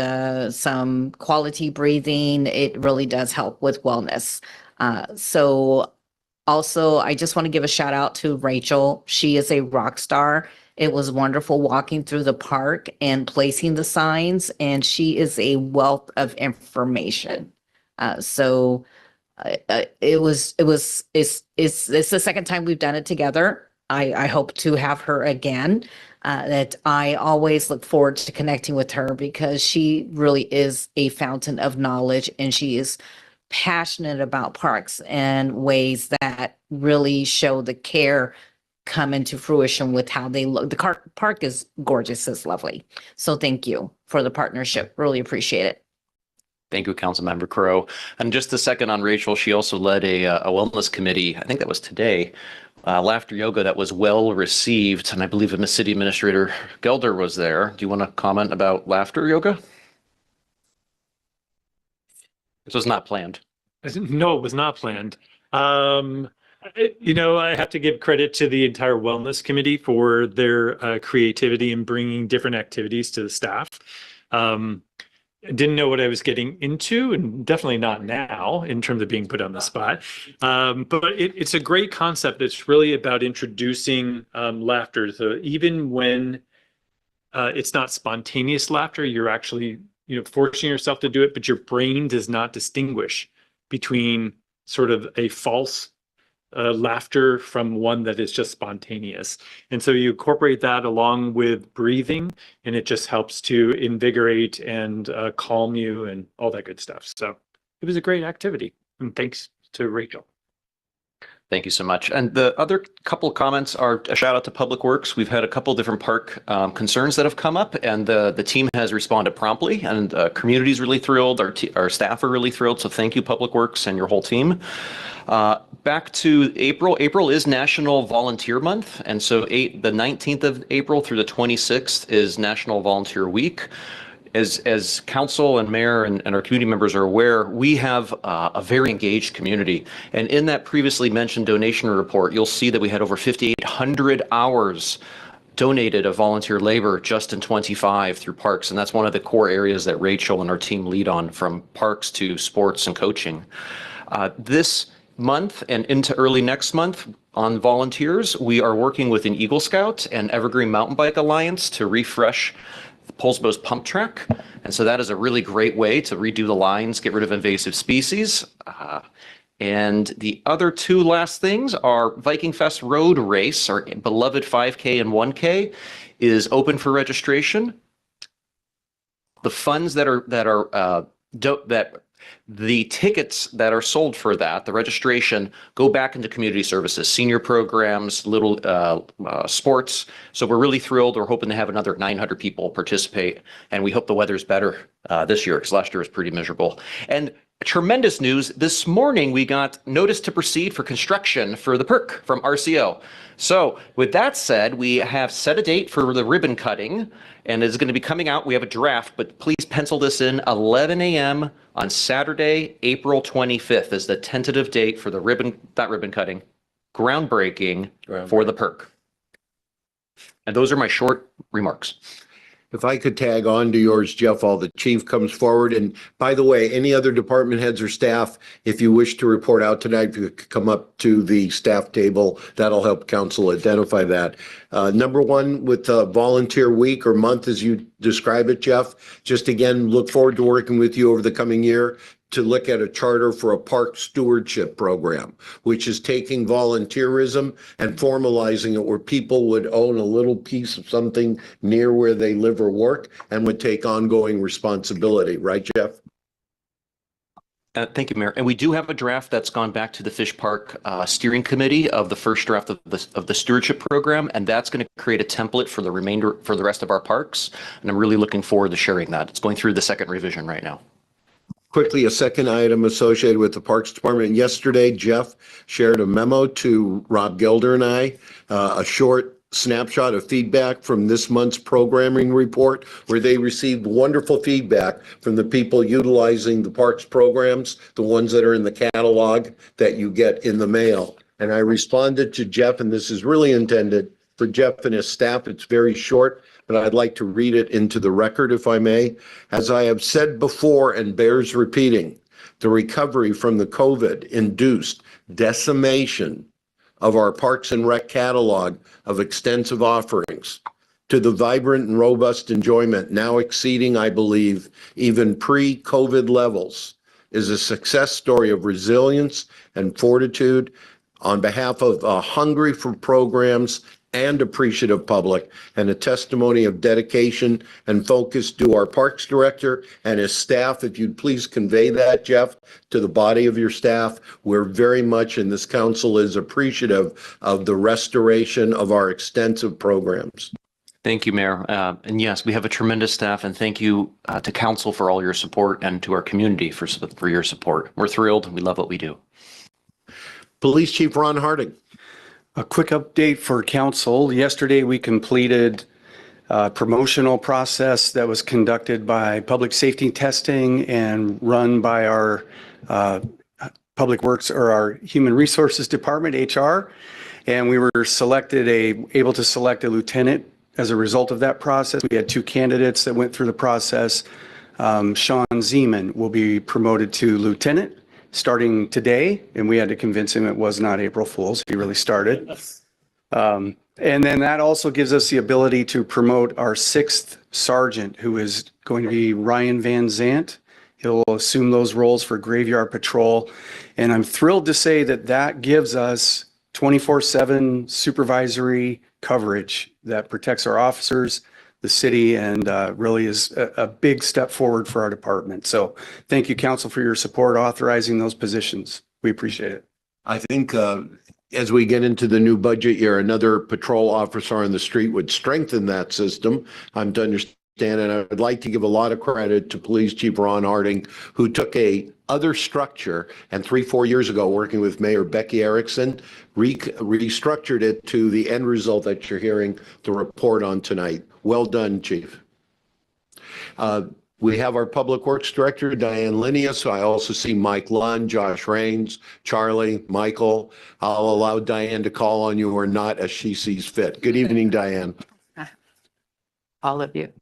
some quality breathing. It really does help with wellness. So also, I just want to give a shout out to Rachel. She is a rock star It was wonderful walking through the park and placing the signs, and she is a wealth of information. It's the second time we've done it together. I hope to have her again. That I always look forward to connecting with her because she really is a fountain of knowledge, and she is passionate about parks and ways that really show the care come into fruition with how they look. The park is gorgeous, it's lovely. So thank you for the partnership. Really appreciate it. Thank you, Councilmember Crowe. And just a second on Rachel, she also led a wellness committee, I think that was today, laughter yoga that was well received. And I believe Miss City Administrator Gelder was there. Do you want to comment about laughter yoga? This was not planned. No, it was not planned. I have to give credit to the entire wellness committee for their creativity in bringing different activities to the staff. I didn't know what I was getting into, and definitely not now in terms of being put on the spot. But it's a great concept. It's really about introducing laughter. So even when it's not spontaneous laughter, you're actually forcing yourself to do it, but your brain does not distinguish between sort of a false laughter from one that is just spontaneous. And so you incorporate that along with breathing, and it just helps to invigorate and calm you and all that good stuff. So it was a great activity. And thanks to Rachel. Thank you so much. And the other couple comments are a shout out to Public Works. We've had a couple different park concerns that have come up, and the team has responded promptly, and community is really thrilled. Our staff are really thrilled. So thank you, Public Works and your whole team. Back to April. April is National Volunteer Month. And so the 19th of April through the 26th is National Volunteer Week. As council and mayor and our community members are aware, we have a very engaged community. And in that previously mentioned donation report, you'll see that we had over 5,800 hours donated of volunteer labor just in 25 through parks. And that's one of the core areas that Rachel and our team lead on, from parks to sports and coaching. This month and into early next month on volunteers, we are working with an Eagle Scout and Evergreen Mountain Bike Alliance to refresh Poulsbo's pump track. And so that is a really great way to redo the lines, get rid of invasive species. And the other two last things are Viking Fest Road Race, our beloved 5K and 1K, is open for registration. The funds the tickets that are sold for that, the registration, go back into community services, senior programs, little sports. So we're really thrilled. We're hoping to have another 900 people participate, and we hope the weather's better this year, because last year was pretty miserable. And tremendous news, this morning we got notice to proceed for construction for the PERC from RCO. So with that said, we have set a date for the ribbon cutting, and it's going to be coming out. We have a draft, but please pencil this in. 11 a.m. on Saturday, April 25th is the tentative date for the ribbon cutting, groundbreaking for the PERC. And those are my short remarks. If I could tag on to yours, Jeff, while the chief comes forward. And by the way, any other department heads or staff, if you wish to report out tonight, if you could come up to the staff table, that'll help council identify that. Number one, with volunteer week or month, as you describe it, Jeff, just again, look forward to working with you over the coming year to look at a charter for a park stewardship program, which is taking volunteerism and formalizing it where people would own a little piece of something near where they live or work and would take ongoing responsibility. Right, Jeff? Thank you, Mayor. And we do have a draft that's gone back to the Fish Park Steering Committee of the first draft of the stewardship program, and that's going to create a template for the rest of our parks. And I'm really looking forward to sharing that. It's going through the second revision right now. Quickly, a second item associated with the Parks Department. Yesterday, Jeff shared a memo to Rob Gelder and I, a short snapshot of feedback from this month's programming report, where they received wonderful feedback from the people utilizing the parks programs, the ones that are in the catalog that you get in the mail. And I responded to Jeff, and this is really intended for Jeff and his staff. It's very short, but I'd like to read it into the record, if I may. As I have said before and bears repeating, the recovery from the COVID-induced decimation of our Parks and Rec catalog of extensive offerings gatherings to the vibrant and robust enjoyment now exceeding, I believe, even pre-COVID levels, is a success story of resilience and fortitude on behalf of a hungry for programs and appreciative public, and a testimony of dedication and focus to our Parks Director and his staff. If you'd please convey that, Jeff, to the body of your staff. We're very much, and this council is appreciative of the restoration of our extensive programs. Thank you, Mayor. And yes, we have a tremendous staff, and thank you to council for all your support and to our community for your support. We're thrilled. We love what we do. Police Chief Ron Harding. A quick update for council. Yesterday, we completed a promotional process that was conducted by public safety testing and run by our public works or our human resources department, HR. And we were able to select a lieutenant as a result of that process. We had 2 candidates that went through the process. Sean Zeman will be promoted to lieutenant starting today, and we had to convince him it was not April Fool's. He really started. And then that also gives us the ability to promote our 6th sergeant, who is going to be Ryan Van Zant. He'll assume those roles for graveyard patrol. And I'm thrilled to say that that gives us 24/7 supervisory coverage that protects our officers, the city, and really is a big step forward for our department. So thank you, council, for your support authorizing those positions. We appreciate it. I think as we get into the new budget year, another patrol officer on the street would strengthen that system. I'm to understand, and I would like to give a lot of credit to Police Chief Ron Harding, who took a other structure and 3-4 years ago, working with Mayor Becky Erickson, restructured it to the end result that you're hearing the report on tonight. Well done, Chief. We have our Public Works Director, Diane Linnaeus. I also see Mike Lund, Josh Raines, Charlie, Michael. I'll allow Diane to call on you or not as she sees fit. Good evening, Diane. All of you.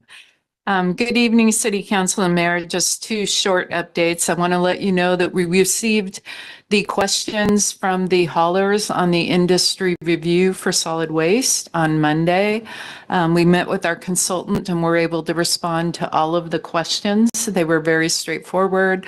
Good evening, City Council and Mayor. Just 2 short updates. I want to let you know that we received the questions from the haulers on the industry review for solid waste on Monday. We met with our consultant and were able to respond to all of the questions. They were very straightforward.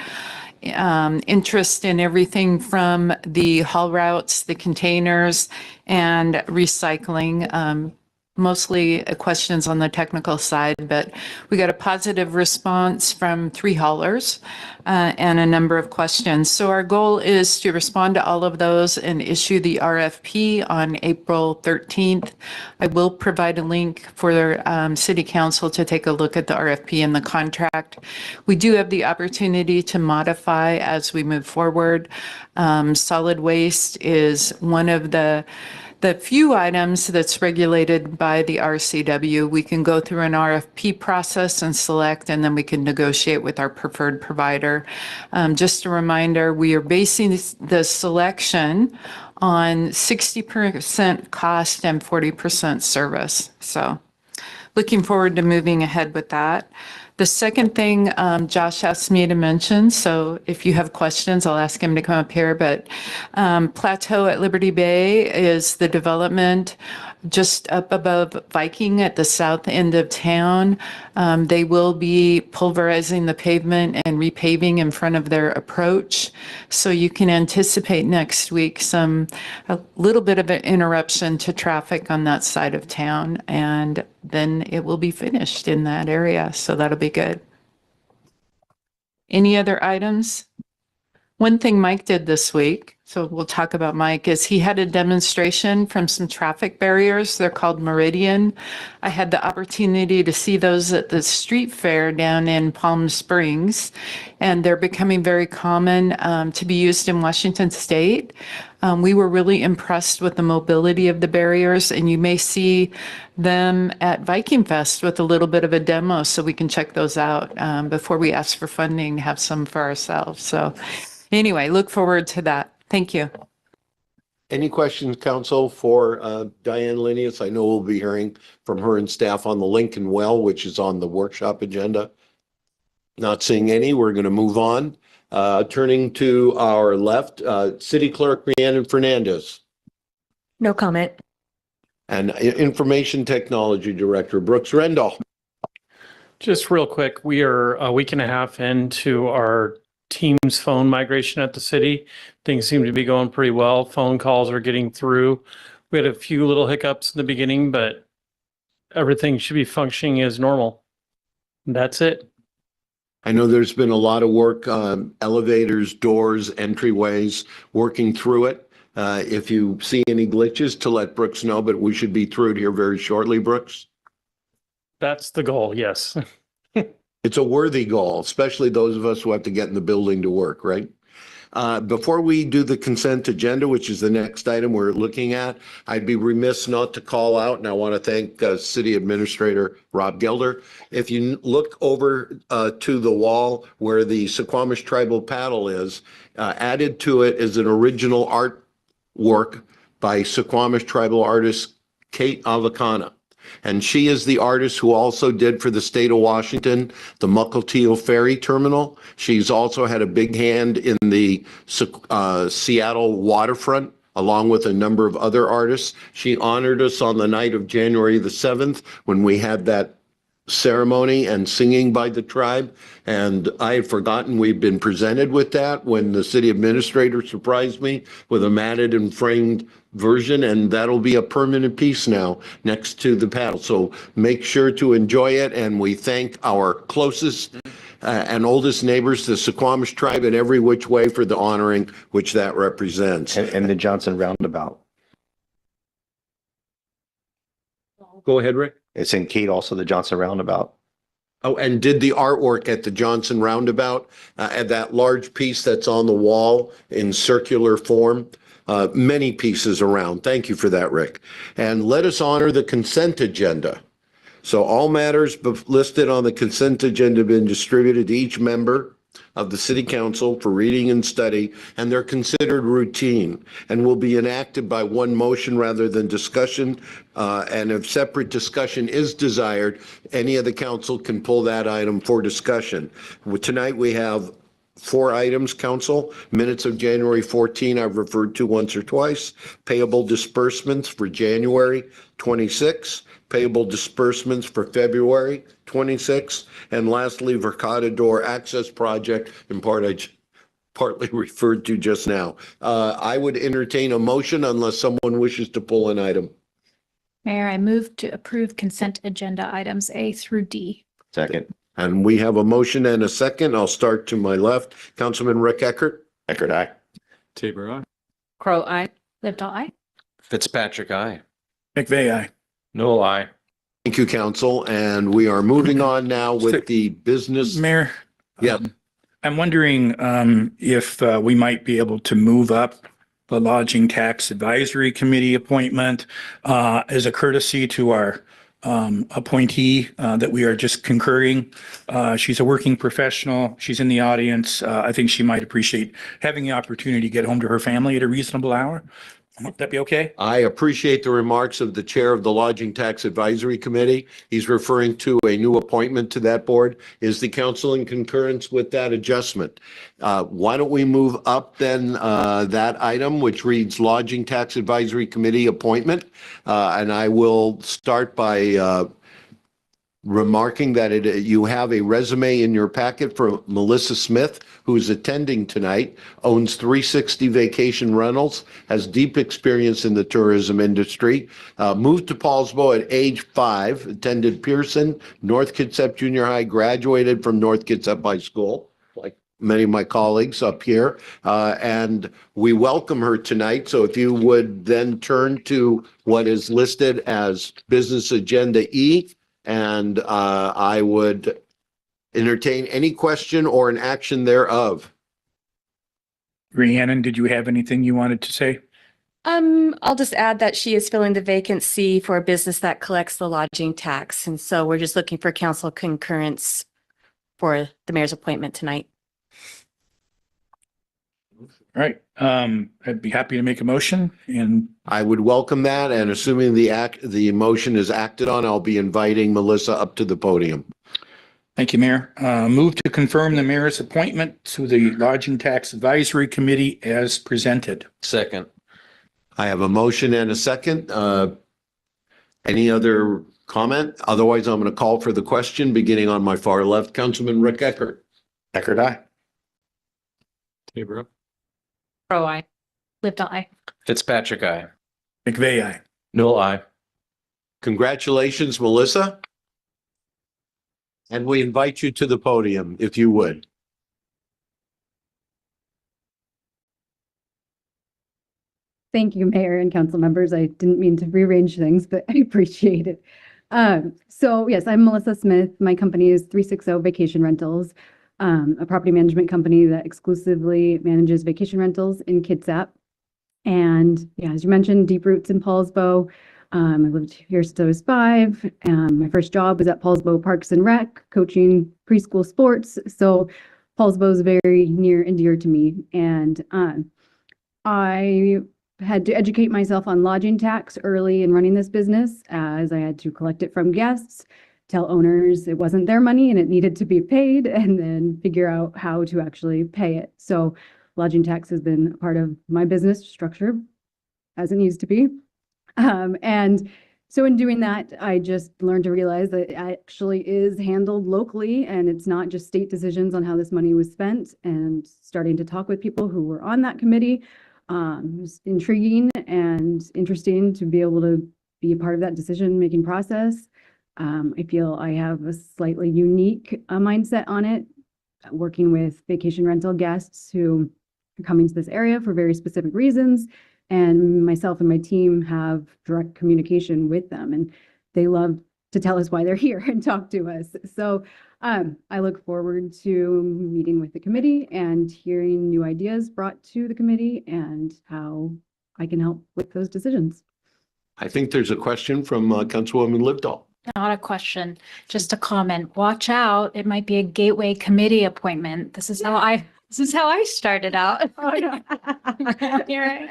Interest in everything from the haul routes, the containers, and recycling. Mostly questions on the technical side, but we got a positive response from 3 haulers and a number of questions. So our goal is to respond to all of those and issue the RFP on April 13th. I will provide a link for City Council to take a look at the RFP and the contract. We do have the opportunity to modify as we move forward. Solid waste is one of the few items that's regulated by the RCW. We can go through an RFP process and select, and then we can negotiate with our preferred provider. Just a reminder, we are basing the selection on 60% cost and 40% service. So looking forward to moving ahead with that. The second thing Josh asked me to mention, so if you have questions, I'll ask him to come up here, but Plateau at Liberty Bay is the development just up above Viking at the south end of town. They will be pulverizing the pavement and repaving in front of their approach. So you can anticipate next week a little bit of an interruption to traffic on that side of town, and then it will be finished in that area. So that'll be good. Any other items? One thing Mike did this week, so we'll talk about Mike, is he had a demonstration from some traffic barriers. They're called Meridian. I had the opportunity to see those at the street fair down in Palm Springs, and they're becoming very common to be used in Washington State. We were really impressed with the mobility of the barriers, and you may see them at Viking Fest with a little bit of a demo, so we can check those out before we ask for funding to have some for ourselves. So anyway, look forward to that. Thank you. Any questions, Council, for Diane Linnaeus? I know we'll be hearing from her and staff on the Lincoln Well, which is on the workshop agenda. Not seeing any, we're going to move on. Turning to our left, City Clerk Rhiannon Fernandez. No comment. and Information Technology Director, Brooks Rendall. Just real quick, we are a week and a half into our Teams phone migration at the city. Things seem to be going pretty well. Phone calls are getting through. We had a few little hiccups in the beginning, but everything should be functioning as normal. That's it. I know there's been a lot of work on elevators, doors, entryways, working through it. If you see any glitches, to let Brooks know, but we should be through it here very shortly, Brooks. That's the goal, yes. It's a worthy goal, especially those of us who have to get in the building to work, right? Before we do the consent agenda, which is the next item we're looking at, I'd be remiss not to call out, and I want to thank City Administrator Rob Gelder. If you look over to the wall where the Suquamish Tribal Paddle is, added to it is an original artwork by Suquamish Tribal artist Kate Avacana. And she is the artist who also did for the state of Washington, the Mukilteo Ferry Terminal. She's also had a big hand in the Seattle waterfront, along with a number of other artists. She honored us on the night of January the 7th when we had that ceremony and singing by the tribe. And I had forgotten we'd been presented with that when the city administrator surprised me with a matted and framed version, and that'll be a permanent piece now next to the paddle. So make sure to enjoy it, and we thank our closest and oldest neighbors, the Suquamish tribe, in every which way for the honoring which that represents. And the Johnson Roundabout. Go ahead, Rick. It's in Kate, also the Johnson Roundabout. Oh, and did the artwork at the Johnson Roundabout, at that large piece that's on the wall in circular form. Many pieces around. Thank you for that, Rick. And let us honor the consent agenda. So all matters listed on the consent agenda have been distributed to each member of the City Council for reading and study, and they're considered routine and will be enacted by one motion rather than discussion. And if separate discussion is desired, any of the council can pull that item for discussion. Tonight we have 4 items, Council. Minutes of January 14, I've referred to once or twice. Payable disbursements for January 26, payable disbursements for February 26, and lastly, Vercador Access Project, in part I partly referred to just now. I would entertain a motion unless someone wishes to pull an item. Mayor, I move to approve consent agenda items A through D. Second. And we have a motion and a second. I'll start to my left. Councilman Rick Eckert. Eckert, aye. Tabor, aye. Crow, aye. Lived all aye. Fitzpatrick, aye. McVeigh, aye. Noel, aye. Thank you, Council. And we are moving on now with the business. Mayor. Yeah. I'm wondering if we might be able to move up the Lodging Tax Advisory Committee appointment as a courtesy to our appointee that we are just concurring. She's a working professional. She's in the audience. I think she might appreciate having the opportunity to get home to her family at a reasonable hour. Would that be okay? I appreciate the remarks of the chair of the Lodging Tax Advisory Committee. He's referring to a new appointment to that board. Is the council in concurrence with that adjustment? Why don't we move up then that item, which reads Lodging Tax Advisory Committee appointment? And I will start by remarking that you have a resume in your packet for Melissa Smith, who is attending tonight, owns 360 Vacation Rentals, has deep experience in the tourism industry, moved to Poulsbo at age 5, attended Pearson, North Kitsap Junior High, graduated from North Kitsap High School, like many of my colleagues up here, and we welcome her tonight. So if you would then turn to what is listed as Business Agenda E, and I would entertain any question or an action thereof. Rhiannon, did you have anything you wanted to say? I'll just add that she is filling the vacancy for a business that collects the lodging tax. And so we're just looking for council concurrence for the mayor's appointment tonight. All right. I'd be happy to make a motion, and I would welcome that. And assuming the motion is acted on, I'll be inviting Melissa up to the podium. thank you, Mayor. Move to confirm the mayor's appointment to the Lodging Tax Advisory Committee as presented. Second. I have a motion and a second. Any other comment? Otherwise, I'm going to call for the question, beginning on my far left, Councilman Rick Eckert. Eckert, aye. Tabor. Pro I. Lived I. Fitzpatrick, aye. McVeigh, aye. Newell, aye. Congratulations, Melissa. And we invite you to the podium, if you would. Thank you, Mayor and council members. I didn't mean to rearrange things, but I appreciate it. So yes, I'm Melissa Smith. My company is 360 Vacation Rentals, a property management company that exclusively manages vacation rentals in Kitsap. And yeah, as you mentioned, deep roots in Poulsbo. I lived here since I was 5. My first job was at Poulsbo Parks and Rec, coaching preschool sports. So Poulsbo is very near and dear to me. And I had to educate myself on lodging tax early in running this business, as I had to collect it from guests, tell owners it wasn't their money and it needed to be paid, and then figure out how to actually pay it. So lodging tax has been a part of my business structure as it needs to be. And so in doing that, I just learned to realize that it actually is handled locally, and it's not just state decisions on how this money was spent. And starting to talk with people who were on that committee, it was intriguing and interesting to be able to be a part of that decision-making process. I feel I have a slightly unique mindset on it, working with vacation rental guests who are coming to this area for very specific reasons. And myself and my team have direct communication with them, and they love to tell us why they're here and talk to us. So I look forward to meeting with the committee and hearing new ideas brought to the committee and how I can help with those decisions. I think there's a question from Councilwoman Livedall. Not a question, just a comment. Watch out. It might be a gateway committee appointment. This is how I started out. Oh, no. Here I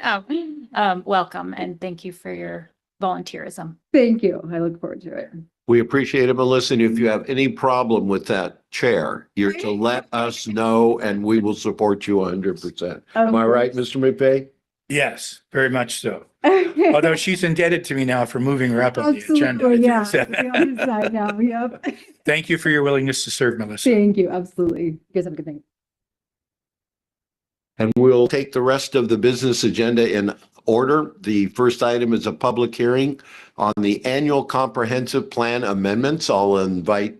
am. Welcome, and thank you for your volunteerism. Thank you. I look forward to it. We appreciate it, Melissa. And if you have any problem with that chair, you're to let us know and we will support you 100%. Am I right, Mr. McVeigh? Yes, very much so. Although she's indebted to me now for moving her up on the agenda. Absolutely, yeah. On his side now, yep. Thank you for your willingness to serve, Melissa. Thank you, absolutely. You guys have a good night. And we'll take the rest of the business agenda in order. The first item is a public hearing on the annual comprehensive plan amendments. I'll invite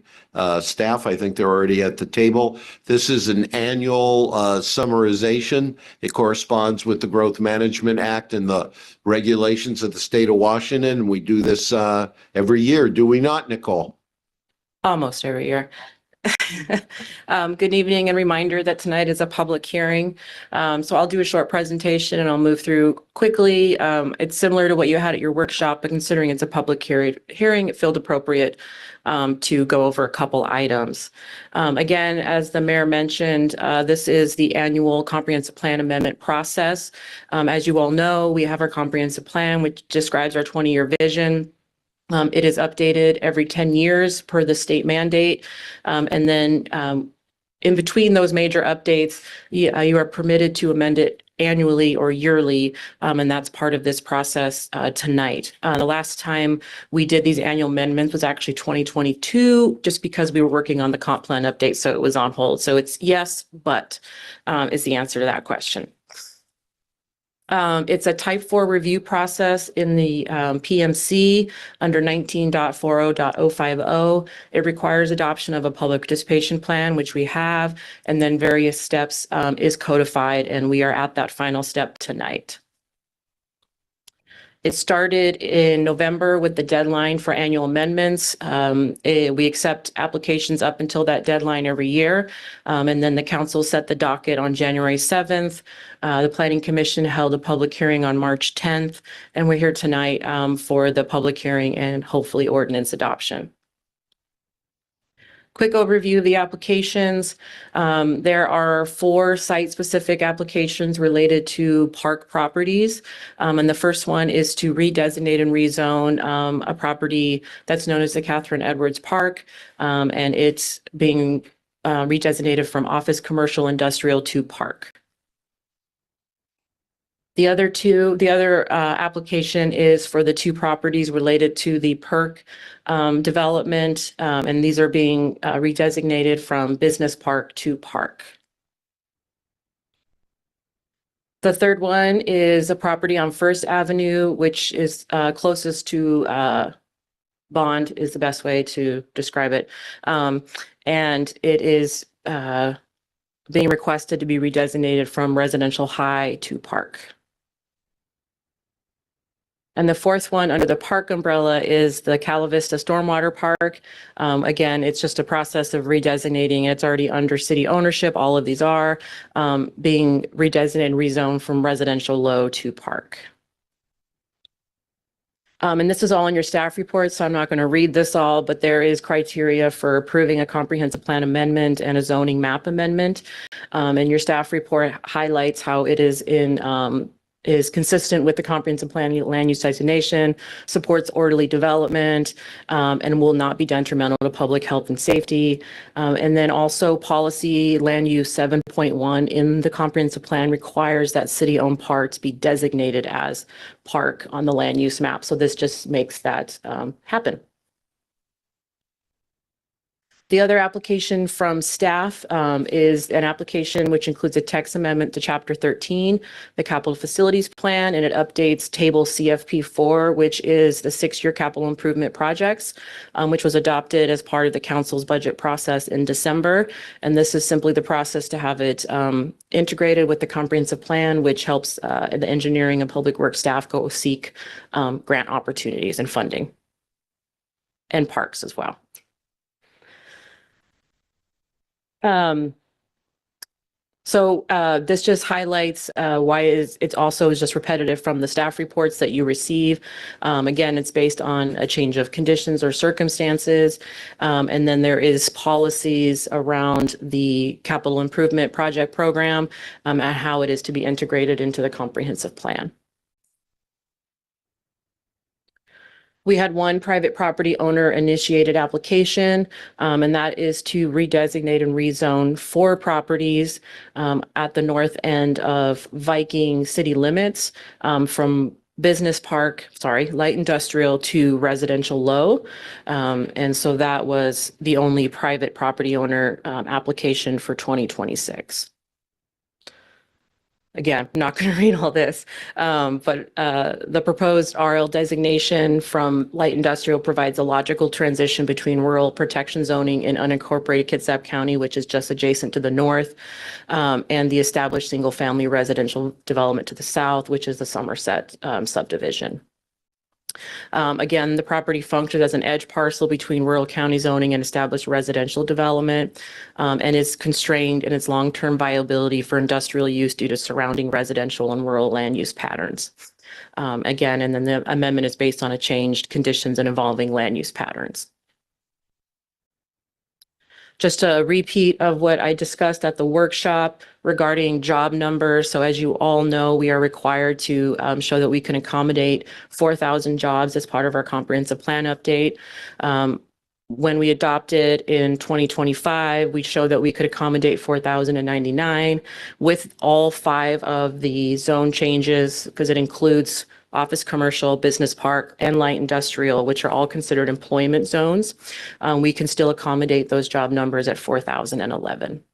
staff. I think they're already at the table. This is an annual summarization. It corresponds with the Growth Management Act and the regulations of the state of Washington. We do this every year, do we not, Nicole? Almost every year. Good evening, and reminder that tonight is a public hearing. So I'll do a short presentation and I'll move through quickly. It's similar to what you had at your workshop, but considering it's a public hearing, it felt appropriate to go over a couple items. Again, as the mayor mentioned, this is the annual comprehensive plan amendment process. As you all know, we have our comprehensive plan, which describes our 20-year vision. It is updated every 10 years per the state mandate. And then in between those major updates, you are permitted to amend it annually or yearly, and that's part of this process tonight. The last time we did these annual amendments was actually 2022, just because we were working on the comp plan update, so it was on hold. So it's yes, but is the answer to that question. It's a type 4 review process in the PMC under 19.40.050. It requires adoption of a public participation plan, which we have, and then various steps is codified, and we are at that final step tonight. It started in November with the deadline for annual amendments. We accept applications up until that deadline every year. And then the council set the docket on January 7th. The Planning Commission held a public hearing on March 10th. And we're here tonight for the public hearing and hopefully ordinance adoption. Quick overview of the applications. There are 4 site-specific applications related to park properties. And the first one is to redesignate and rezone a property that's known as the Catherine Edwards Park. And it's being redesignated from office, commercial, industrial to park. The other application is for the two properties related to the Perk development, and these are being redesignated from business park to park. The third one is a property on First Avenue, which is closest to Bond is the best way to describe it. And it is being requested to be redesignated from residential high to park. And the fourth one under the park umbrella is the Cala Vista Stormwater Park. Again, it's just a process of redesignating. It's already under city ownership. All of these are being redesignated and rezoned from residential low to park. And this is all in your staff report, so I'm not going to read this all, but there is criteria for approving a comprehensive plan amendment and a zoning map amendment. And your staff report highlights how it is is consistent with the comprehensive plan land use designation, supports orderly development, and will not be detrimental to public health and safety. And then also policy land use 7.1 in the comprehensive plan requires that city-owned parks be designated as park on the land use map. So this just makes that happen. The other application from staff is an application which includes a text amendment to Chapter 13, the Capital Facilities Plan, and it updates Table CFP4, which is the 6-year capital improvement projects, which was adopted as part of the council's budget process in December. And this is simply the process to have it integrated with the comprehensive plan, which helps the engineering and public works staff go seek grant opportunities and funding, and parks as well. So this just highlights why it's also just repetitive from the staff reports that you receive. Again, it's based on a change of conditions or circumstances. And then there is policies around the capital improvement project program and how it is to be integrated into the comprehensive plan. We had one private property owner initiated application, and that is to redesignate and rezone 4 properties at the north end of Viking city limits from light industrial to residential low. And so that was the only private property owner application for 2026. Again, I'm not going to read all this, but the proposed RL designation from light industrial provides a logical transition between rural protection zoning in unincorporated Kitsap County, which is just adjacent to the north, and the established single-family residential development to the south, which is the Somerset subdivision. Again, the property functions as an edge parcel between rural county zoning and established residential development, and is constrained in its long-term viability for industrial use due to surrounding residential and rural land use patterns. Again, and then the amendment is based on a changed conditions and evolving land use patterns. Just a repeat of what I discussed at the workshop regarding job numbers. So as you all know, we are required to show that we can accommodate 4,000 jobs as part of our comprehensive plan update. When we adopted in 2025, we showed that we could accommodate 4,099 with all 5 of the zone changes, because it includes office, commercial, business park, and light industrial, which are all considered employment zones. We can still accommodate those job numbers at 4,011.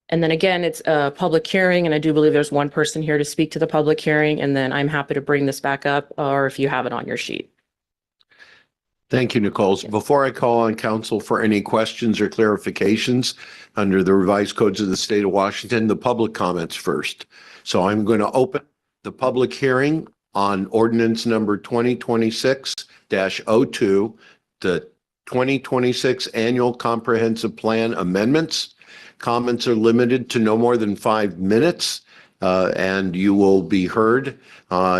And then again, it's a public hearing, and I do believe there's one person here to speak to the public hearing, and then I'm happy to bring this back up, or if you have it on your sheet. Thank you, Nicole. Before I call on council for any questions or clarifications under the revised codes of the state of Washington, the public comments first. So I'm going to open the public hearing on ordinance number 2026-02, the 2026 annual comprehensive plan amendments. Comments are limited to no more than 5 minutes, and you will be heard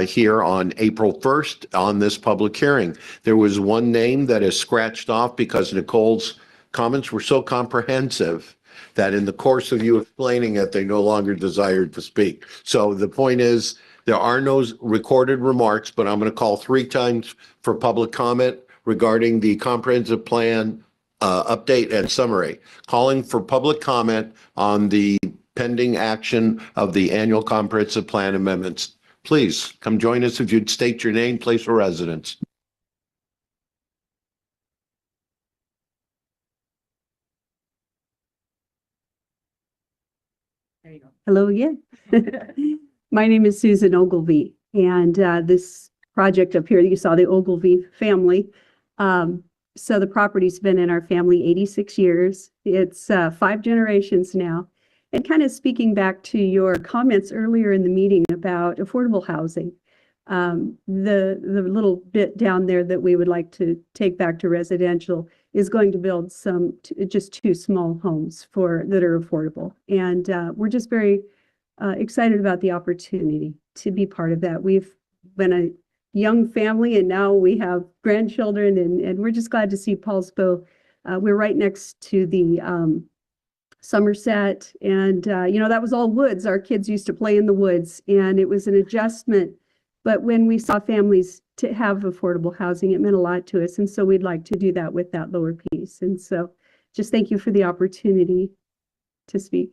here on April 1st on this public hearing. There was one name that is scratched off because Nicole's comments were so comprehensive that in the course of you explaining it, they no longer desired to speak. So the point is, there are no recorded remarks, but I'm going to call 3 times for public comment regarding the comprehensive plan update and summary. Calling for public comment on the pending action of the annual comprehensive plan amendments. Please come join us if you'd state your name, place of residence. Hello again. My name is Susan Ogilvie, and this project up here, you saw the Ogilvie family. So the property's been in our family 86 years. It's 5 generations now. And kind of speaking back to your comments earlier in the meeting about affordable housing, the little bit down there that we would like to take back to residential is going to build just 2 small homes that are affordable. And we're just very excited about the opportunity to be part of that. We've been a young family and now we have grandchildren, and we're just glad to see Poulsbo. We're right next to the Somerset, and that was all woods. Our kids used to play in the woods, and it was an adjustment. But when we saw families to have affordable housing, it meant a lot to us. And so we'd like to do that with that lower piece. And so just thank you for the opportunity to speak.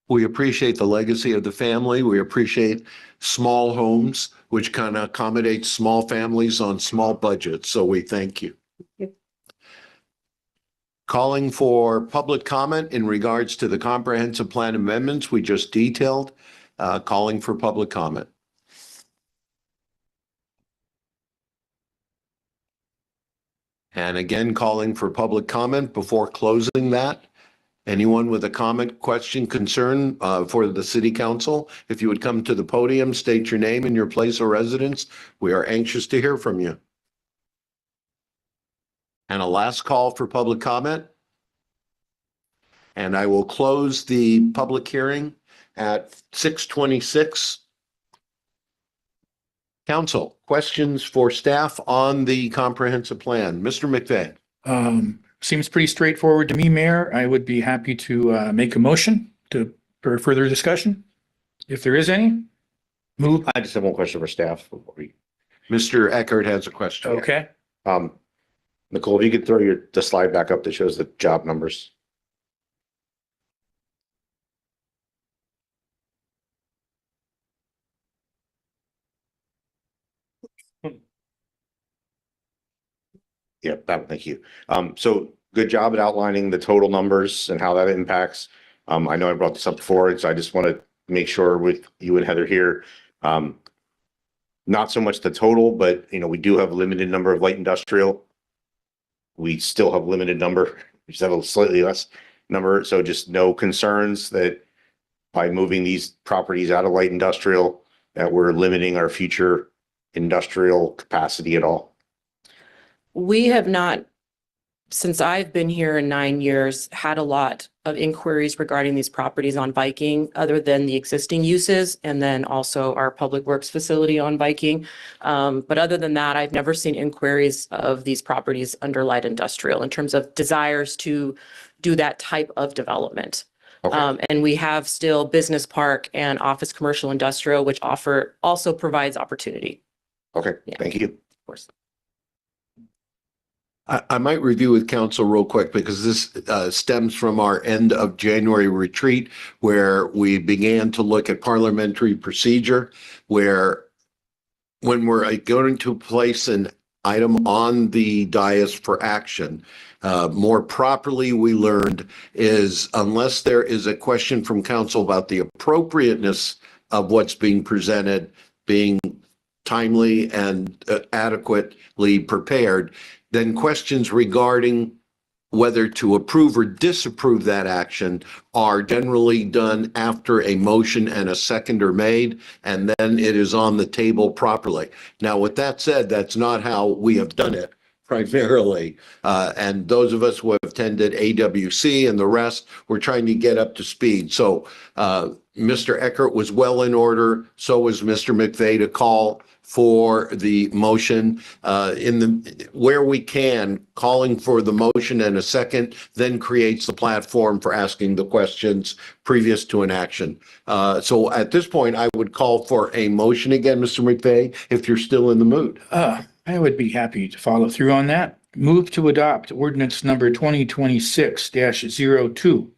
We appreciate the legacy of the family. We appreciate small homes, which kind of accommodates small families on small budgets. So we thank you. Calling for public comment in regards to the comprehensive plan amendments we just detailed. Calling for public comment. And again, calling for public comment before closing that. Anyone with a comment, question, concern for the city council, if you would come to the podium, state your name and your place of residence. We are anxious to hear from you. And a last call for public comment. And I will close the public hearing at 6:26. Council, questions for staff on the comprehensive plan. Mr. McVeigh. Seems pretty straightforward to me, Mayor. I would be happy to make a motion for further discussion, if there is any. Move. I just have one question for staff. Mr. Eckert has a question. Okay. Nicole, if you could throw the slide back up that shows the job numbers. Yeah, thank you. So good job at outlining the total numbers and how that impacts. I know I brought this up before, so I just want to make sure with you and Heather here, not so much the total, but we do have a limited number of light industrial. We still have limited number. We just have a slightly less number. So just no concerns that by moving these properties out of light industrial, that we're limiting our future industrial capacity at all. We have not, since I've been here in 9 years, had a lot of inquiries regarding these properties on Viking, other than the existing uses, and then also our public works facility on Viking. But other than that, I've never seen inquiries of these properties under light industrial in terms of desires to do that type of development. Okay. And we have still business park and office commercial industrial, which also provides opportunity. Okay, yeah. Thank you. Of course. I might review with council real quick because this stems from our end of January retreat where we began to look at parliamentary procedure, where when we're going to place an item on the dais for action, more properly we learned is unless there is a question from council about the appropriateness of what's being presented, being timely and adequately prepared, then questions regarding whether to approve or disapprove that action are generally done after a motion and a second are made, and then it is on the table properly. Now, with that said, that's not how we have done it primarily. And those of us who have attended AWC and the rest, we're trying to get up to speed. So Mr. Eckert was well in order. So was Mr. McVeigh to call for the motion where we can, calling for the motion and a second, then creates the platform for asking the questions previous to an action. So at this point, I would call for a motion again, Mr. McVeigh, if you're still in the mood. I would be happy to follow through on that. Move to adopt ordinance number 2026-02,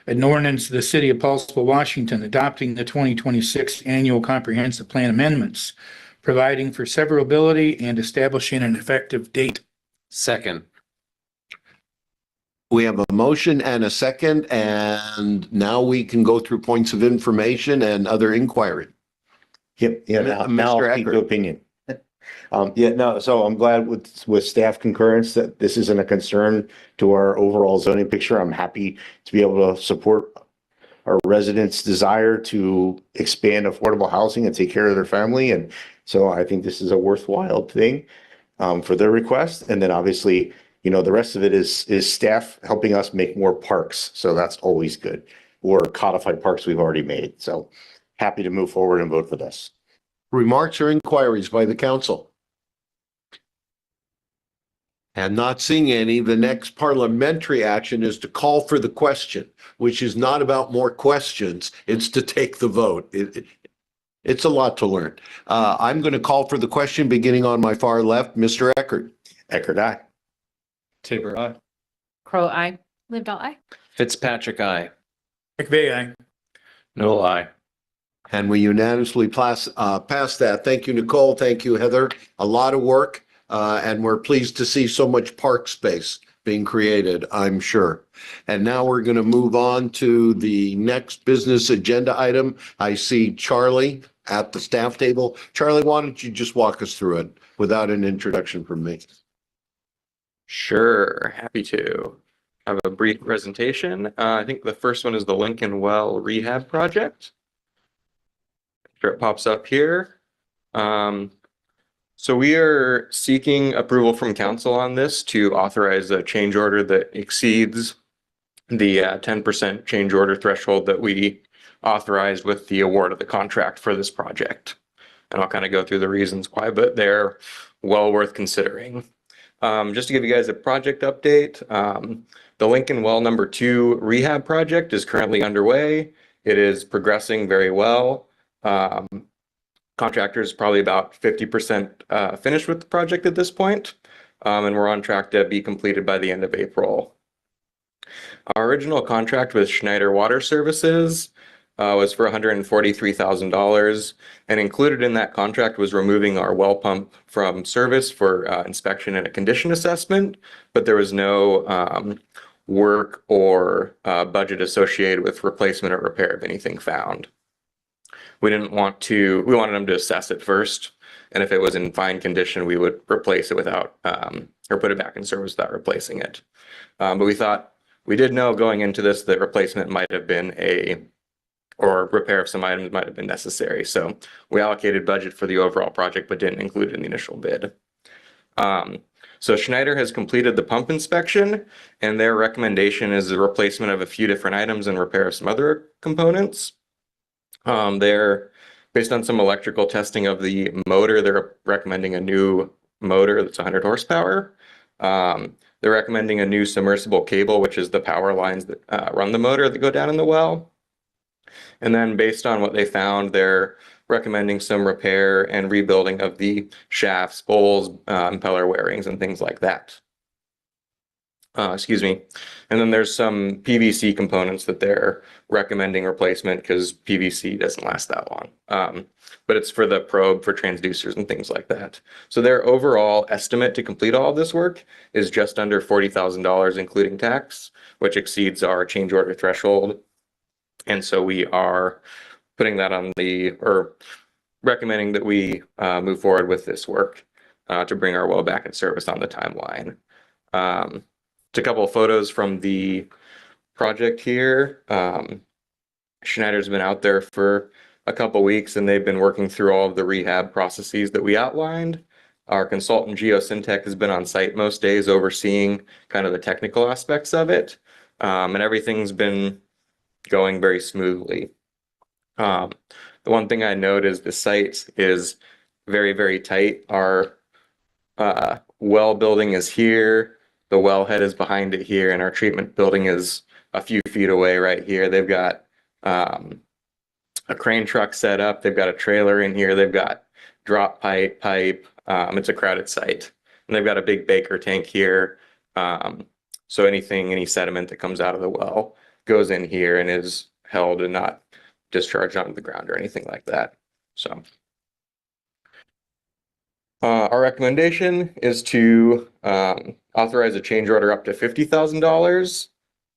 An ordinance of the City of Poulsbo, Washington, adopting the 2026 Annual Comprehensive Plan amendments, providing for severability and establishing an effective date. Second. We have a motion and a second, and now we can go through points of information and other inquiry. Yep, yeah, now Mr. I'll speak to Eckert. opinion. Yeah, no, so I'm glad with staff concurrence that this isn't a concern to our overall zoning picture. I'm happy to be able to support our residents' desire to expand affordable housing and take care of their family. And so I think this is a worthwhile thing for their request. And then obviously, you know, the rest of it is staff helping us make more parks. So that's always good. Or codified parks we've already made. So happy to move forward and vote for this. Remarks or inquiries by the council? And not seeing any, the next parliamentary action is to call for the question, which is not about more questions. It's to take the vote. It's a lot to learn. I'm going to call for the question beginning on my far left. Mr. Eckert. Eckert, aye. Tabor, aye. Crow, I. Lived all I. Fitzpatrick, aye. McVeigh, aye. No, aye. And we unanimously pass that. Thank you, Nicole. Thank you, Heather. A lot of work. And we're pleased to see so much park space being created, I'm sure. And now we're going to move on to the next business agenda item. I see Charlie at the staff table. Charlie, why don't you just walk us through it without an introduction from me? Sure, happy to. Have a brief presentation. I think the first one is the Lincoln Well Rehab Project. Sure, it pops up here. So we are seeking approval from council on this to authorize a change order that exceeds the 10% change order threshold that we authorized with the award of the contract for this project. And I'll kind of go through the reasons why, but they're well worth considering. Just to give you guys a project update, the Lincoln Well number 2 rehab project is currently underway. It is progressing very well. Contractor is probably about 50% finished with the project at this point, and we're on track to be completed by the end of April. Our original contract with Schneider Water Services was for $143,000, and included in that contract was removing our well pump from service for inspection and a condition assessment, but there was no work or budget associated with replacement or repair of anything found. We wanted them to assess it first. And if it was in fine condition, we would replace it without, or put it back in service without replacing it. But we did know going into this that replacement might have been or repair of some items might have been necessary. So we allocated budget for the overall project, but didn't include it in the initial bid. So Schneider has completed the pump inspection, and their recommendation is the replacement of a few different items and repair of some other components. They're based on some electrical testing of the motor. They're recommending a new motor that's 100 horsepower. They're recommending a new submersible cable, which is the power lines that run the motor that go down in the well. And then based on what they found, they're recommending some repair and rebuilding of the shafts, bowls, impeller wearings, and things like that. Excuse me. And then there's some PVC components that they're recommending replacement because PVC doesn't last that long. But it's for the probe for transducers and things like that. So their overall estimate to complete all of this work is just under $40,000, including tax, which exceeds our change order threshold. And so we are putting that on or recommending that we move forward with this work to bring our well back in service on the timeline. Just a couple of photos from the project here. Schneider's been out there for a couple weeks, and they've been working through all of the rehab processes that we outlined. Our consultant Geosyntec has been on site most days overseeing kind of the technical aspects of it, and everything's been going very smoothly. The one thing I note is the site is very, very tight. Our well building is here. The wellhead is behind it here, and our treatment building is a few feet away right here. They've got a crane truck set up. They've got a trailer in here. They've got drop pipe. It's a crowded site. And they've got a big baker tank here. So any sediment that comes out of the well goes in here and is held and not discharged onto the ground or anything like that. So our recommendation is to authorize a change order up to $50,000.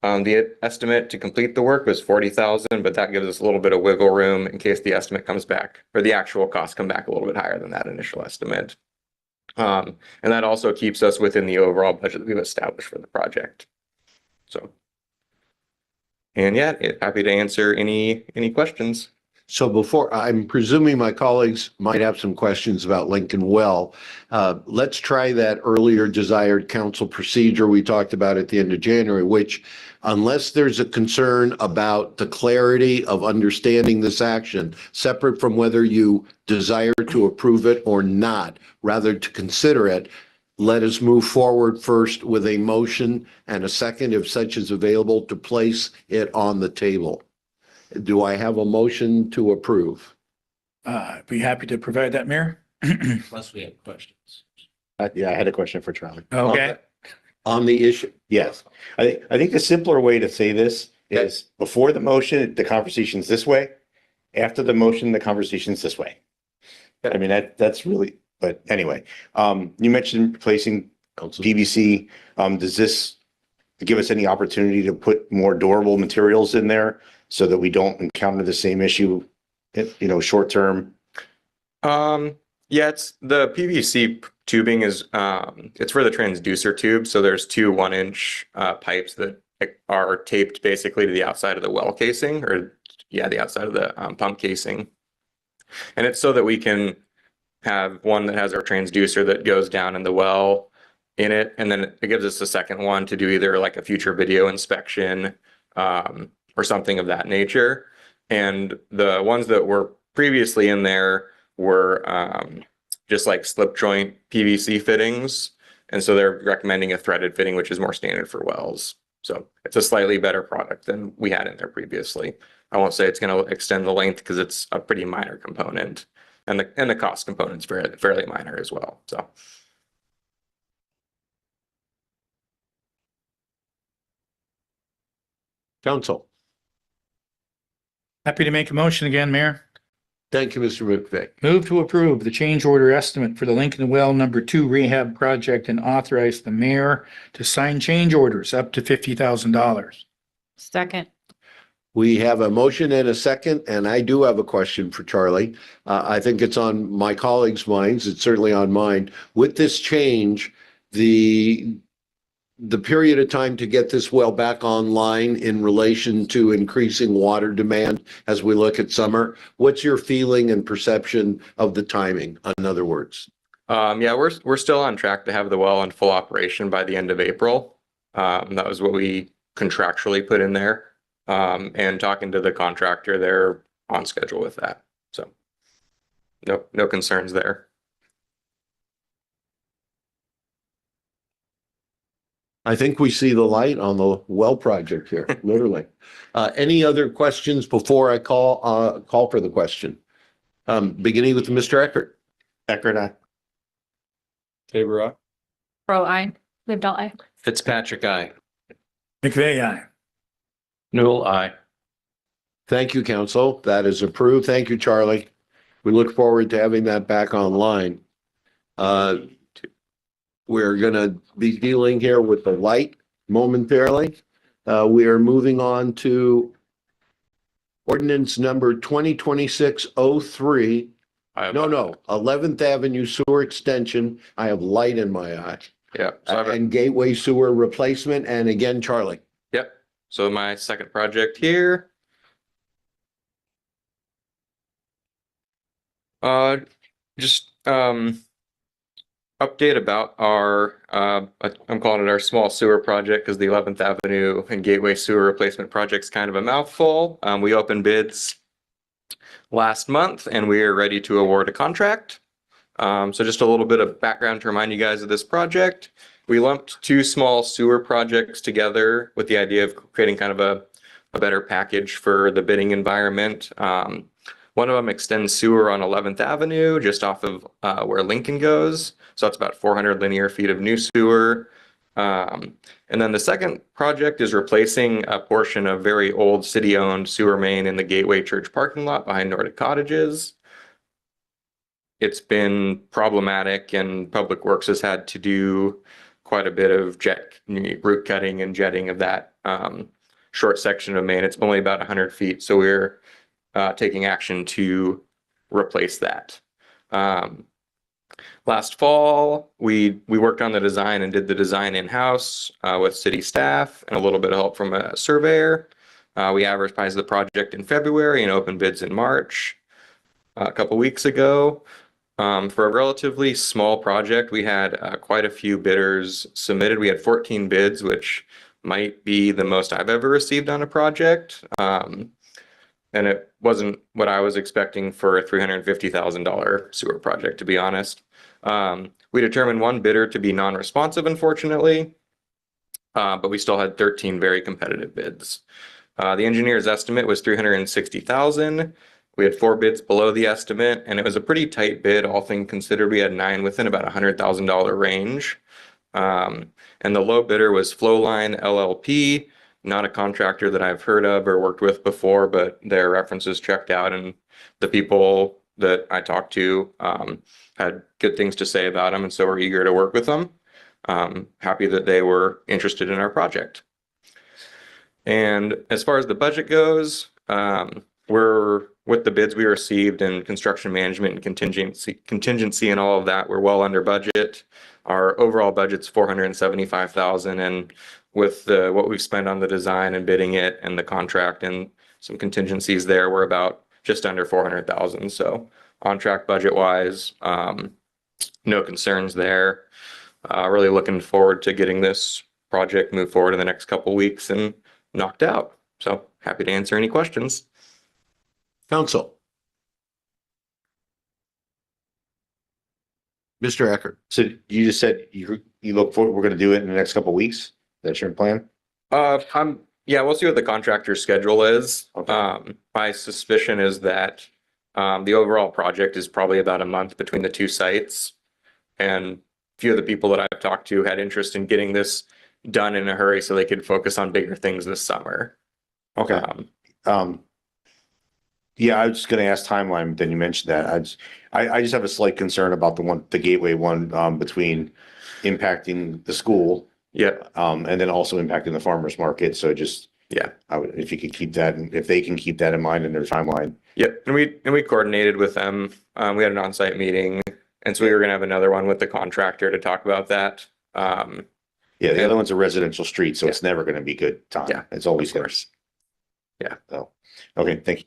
The estimate to complete the work was $40,000, but that gives us a little bit of wiggle room in case the estimate comes back, or the actual costs come back a little bit higher than that initial estimate. And that also keeps us within the overall budget that we've established for the project. So, and yeah, happy to answer any questions. So before, I'm presuming my colleagues might have some questions about Lincoln Well. Let's try that earlier desired council procedure we talked about at the end of January, which, unless there's a concern about the clarity of understanding this action, separate from whether you desire to approve it or not, rather to consider it, let us move forward first with a motion and a second, if such is available, to place it on the table. Do I have a motion to approve? I'd be happy to provide that, Mayor. Unless we have questions. Yeah, I had a question for Charlie. Okay. On the issue? Yes. I think the simpler way to say this is before the motion, the conversation's this way. After the motion, the conversation's this way. I mean, that's really, but anyway, you mentioned replacing PVC. Does this give us any opportunity to put more durable materials in there so that we don't encounter the same issue, short term? Yeah, it's the PVC tubing is it's for the transducer tube. So there's two 1-inch pipes that are taped basically to the outside of the well casing, or the outside of the pump casing. And it's so that we can have one that has our transducer that goes down in the well in it, and then it gives us a second one to do either like a future video inspection or something of that nature. And the ones that were previously in there were just like slip joint PVC fittings. And so they're recommending a threaded fitting, which is more standard for wells. So it's a slightly better product than we had in there previously. I won't say it's going to extend the length because it's a pretty minor component, and the cost component's fairly minor as well. So. Council. Happy to make a motion again, Mayor. Thank you, Mr. McVeigh. Move to approve the change order estimate for the Lincoln Well number 2 rehab project and authorize the mayor to sign change orders up to $50,000. Second. We have a motion and a second, and I do have a question for Charlie. I think it's on my colleagues' minds. It's certainly on mine. With this change, the period of time to get this well back online in relation to increasing water demand as we look at summer, what's your feeling and perception of the timing, in other words? Yeah, we're still on track to have the well in full operation by the end of April. That was what we contractually put in there. And talking to the contractor, they're on schedule with that. So no concerns there. I think we see the light on the well project here, literally. Any other questions before I call for the question? Beginning with Mr. Eckert. Eckert, aye. Tabor, aye. Pro I. Livedall I. Fitzpatrick, aye. McVeigh, aye. Newell, aye. Thank you, council. That is approved. Thank you, Charlie. We look forward to having that back online. We're going to be dealing here with the light momentarily. We are moving on to ordinance number 2026-03. No, 11th Avenue Sewer Extension. I have light in my eye. Yeah. And Gateway Sewer Replacement. And again, Charlie. Yep. So my second project here. Just update about our, I'm calling it our small sewer project because the 11th Avenue and Gateway Sewer Replacement Project's kind of a mouthful. We opened bids last month and we are ready to award a contract. So just a little bit of background to remind you guys of this project. We lumped two small sewer projects together with the idea of creating kind of a better package for the bidding environment. One of them extends sewer on 11th Avenue, just off of where Lincoln goes. So that's about 400 linear feet of new sewer. And then the second project is replacing a portion of very old city-owned sewer main in the Gateway Church parking lot behind Nordic Cottages. It's been problematic, and Public Works has had to do quite a bit of root cutting and jetting of that short section of main. It's only about 100 feet, so we're taking action to replace that. Last fall, we worked on the design and did the design in-house with city staff and a little bit of help from a surveyor. We advertised the project in February and opened bids in March. A couple weeks ago, for a relatively small project, we had quite a few bidders submitted. We had 14 bids, which might be the most I've ever received on a project. And it wasn't what I was expecting for a $350,000 sewer project, to be honest. We determined one bidder to be non-responsive, unfortunately, but we still had 13 very competitive bids. The engineer's estimate was $360,000. We had 4 bids below the estimate, and it was a pretty tight bid, all things considered. We had 9 within about $100,000 range. And the low bidder was Flowline LLP, not a contractor that I've heard of or worked with before, but their references checked out, and the people that I talked to had good things to say about them, and so we're eager to work with them. Happy that they were interested in our project. And as far as the budget goes, we're with the bids we received and construction management and contingency and all of that, we're well under budget. Our overall budget's $475,000, and with what we've spent on the design and bidding it and the contract and some contingencies there, we're about just under $400,000. So on track budget wise, no concerns there. Really looking forward to getting this project moved forward in the next couple weeks and knocked out. So happy to answer any questions. Council. Mr. Eckert. So you just said you look forward, we're going to do it in the next couple of weeks. That's your plan? Yeah, we'll see what the contractor's schedule is. Okay. My suspicion is that the overall project is probably about a month between the two sites. And a few of the people that I've talked to had interest in getting this done in a hurry so they could focus on bigger things this summer. Okay. Yeah, I was just going to ask timeline, but then you mentioned that. I just have a slight concern about the Gateway one, between impacting the school. Yeah. And then also impacting the farmers market. So just, yeah, if you could keep that, if they can keep that in mind in their timeline. Yep. And we coordinated with them. We had an on-site meeting, and so we were going to have another one with the contractor to talk about that. Yeah, the other one's a residential street, so it's never going to be good time. Yeah, it's always of course. Yeah. So, okay, thank you.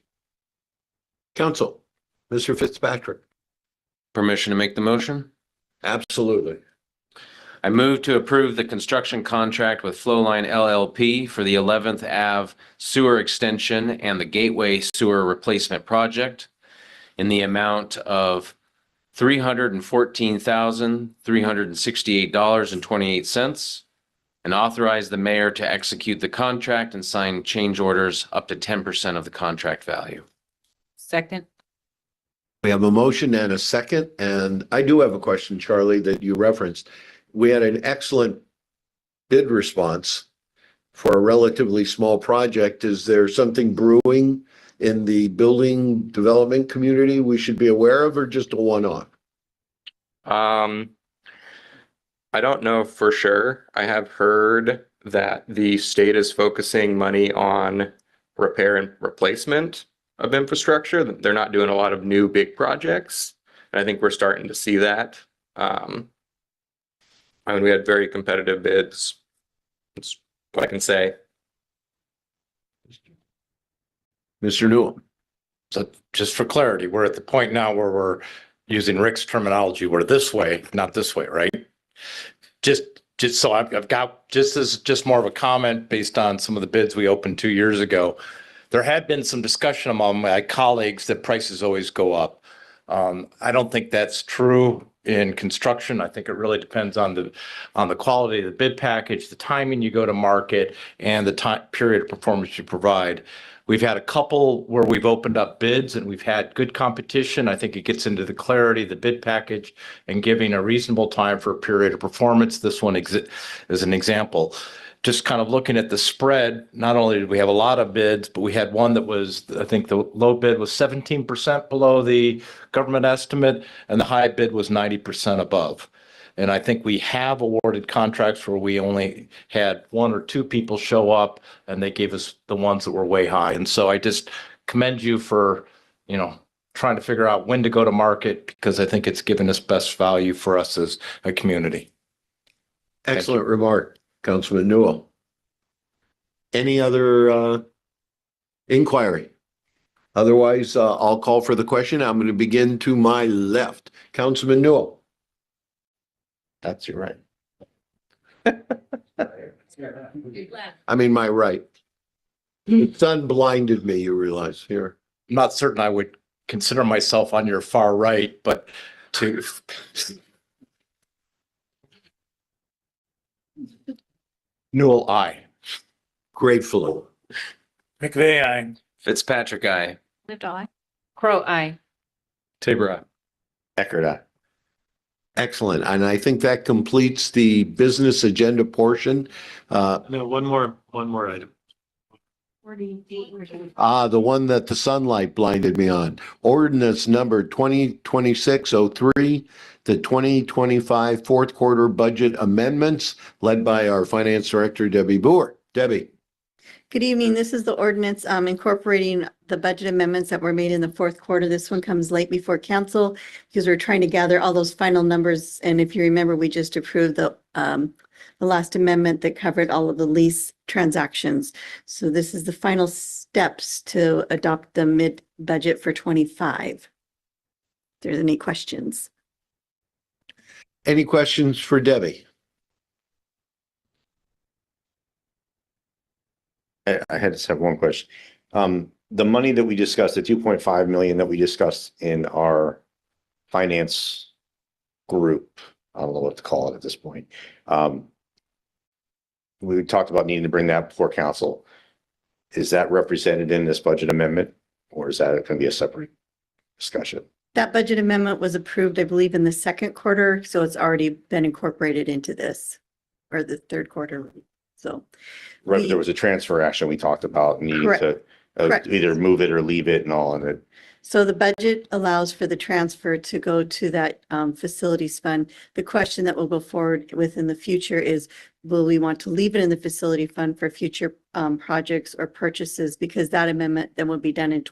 Council, Mr. Fitzpatrick. Permission to make the motion? Absolutely. I move to approve the construction contract with Flowline LLP for the 11th Ave sewer extension and the Gateway sewer replacement project in the amount of $314,368.28, and authorize the mayor to execute the contract and sign change orders up to 10% of the contract value. Second. We have a motion and a second, and I do have a question, Charlie, that you referenced. We had an excellent bid response for a relatively small project. Is there something brewing in the building development community we should be aware of, or just a one-off? I don't know for sure. I have heard that the state is focusing money on repair and replacement of infrastructure. They're not doing a lot of new big projects. And I think we're starting to see that. I mean, we had very competitive bids. That's what I can say. Mr. Newell. So just for clarity, we're at the point now where we're using Rick's terminology. We're this way, not this way, right? Just so I've got, just more of a comment based on some of the bids we opened 2 years ago. There had been some discussion among my colleagues that prices always go up. I don't think that's true. in construction. I think it really depends on the quality of the bid package, the timing you go to market, and the time period of performance you provide. We've had a couple where we've opened up bids and we've had good competition. I think it gets into the clarity of the bid package and giving a reasonable time for a period of performance. This one is an example. Just kind of looking at the spread, not only did we have a lot of bids, but we had one that was, I think the low bid was 17% below the government estimate and the high bid was 90% above. And I think we have awarded contracts where we only had one or two people show up and they gave us the ones that were way high. And so I just commend you for, trying to figure out when to go to market, because I think it's given us best value for us as a community. Excellent remark, Councilman Newell. Any other inquiry? Otherwise, I'll call for the question. I'm going to begin to my left. Councilman Newell. That's your right. I mean, my right. The sun blinded me, you realize here. I'm not certain I would consider myself on your far right, but to Newell, aye. Gratefully. McVeigh, aye. Fitzpatrick, aye. Lived aye. Crow, aye. Tabor, aye. Eckert, aye. Excellent. And I think that completes the business agenda portion. No, one more item. The one that the sunlight blinded me on. Ordinance number 2026-03, the 2025 fourth quarter budget amendments led by our finance director, Debbie Boer. Debbie. Good evening. This is the ordinance incorporating the budget amendments that were made in the fourth quarter. This one comes late before council because we're trying to gather all those final numbers. And if you remember, we just approved the last amendment that covered all of the lease transactions. So this is the final steps to adopt the mid-budget for 25. If there's any questions. Any questions for Debbie? I had to have one question. The money that we discussed, the 2.5 million that we discussed in our finance group, I don't know what to call it at this point. We talked about needing to bring that before council. Is that represented in this budget amendment, or is that going to be a separate discussion? That budget amendment was approved, I believe, in the second quarter, so it's already been incorporated into this, or the third quarter. So Right, there was a transfer action we talked about needing to Correct. either move it or leave it and all, and it. So the budget allows for the transfer to go to that facilities fund. The question that will go forward with in the future is, will we want to leave it in the facility fund for future projects or purchases? Because that amendment then will be done in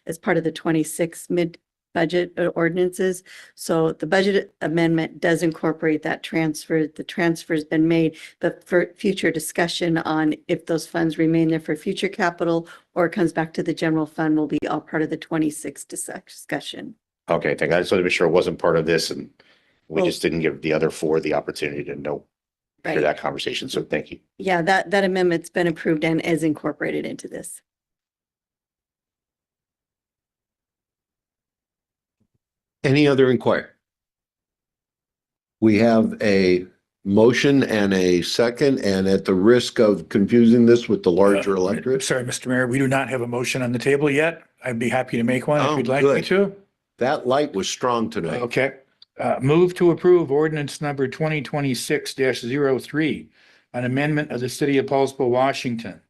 as part of the 26 mid-budget ordinances. So the budget amendment does incorporate that transfer. The transfer has been made, but for future discussion on if those funds remain there for future capital or it comes back to the general fund will be all part of the 26 discussion. Okay, thank you. I just wanted to be sure it wasn't part of this, and we just didn't give the other four the opportunity to hear Right. that conversation. So thank you. Yeah, that amendment's been approved and is incorporated into this. Any other inquiry? We have a motion and a second, and at the risk of confusing this with the larger electorate. Sorry, Mr. Mayor, we do not have a motion on the table yet. I'd be happy to make one if you'd like me good. to. That light was strong tonight. Okay. Move to approve ordinance number 2026-03, an amendment of the city of Poulsbo, Washington,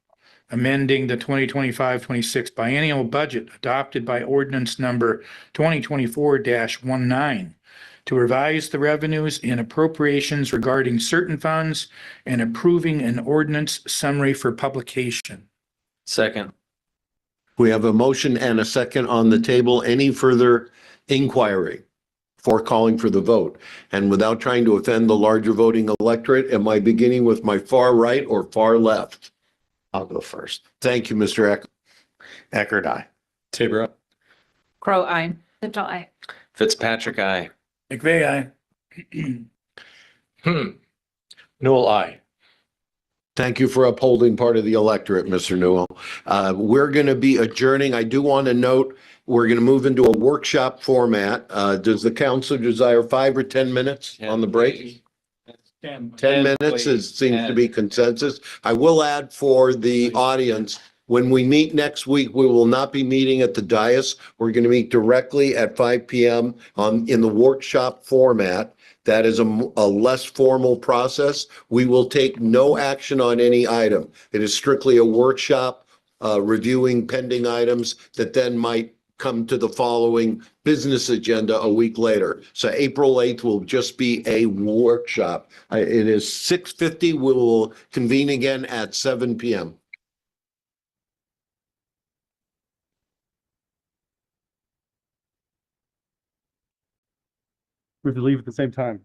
amending the 2025-26 biennial budget adopted by ordinance number 2024-19 to revise the revenues and appropriations regarding certain funds and approving an ordinance summary for publication. Second. We have a motion and a second on the table. Any further inquiry for calling for the vote? And without trying to offend the larger voting electorate, am I beginning with my far right or far left? I'll go first. Thank you, Mr. Eckert. Eckert, aye. Tabor, aye. Crow, aye. Lived aye. Fitzpatrick, aye. McVeigh, aye. Newell, aye. Thank you for upholding part of the electorate, Mr. Newell. We're going to be adjourning. I do want to note, we're going to move into a workshop format. Does the council desire 5 or 10 minutes on the break? 10 minutes seems to be consensus. I will add for the audience, when we meet next week, we will not be meeting at the dais. We're going to meet directly at 5 p.m. In the workshop format. That is a less formal process. We will take no action on any item. It is strictly a workshop, reviewing pending items that then might come to the following business agenda a week later. So April 8th will just be a workshop. It is 6:50. We will convene again at 7 p.m. We have to leave at the same time.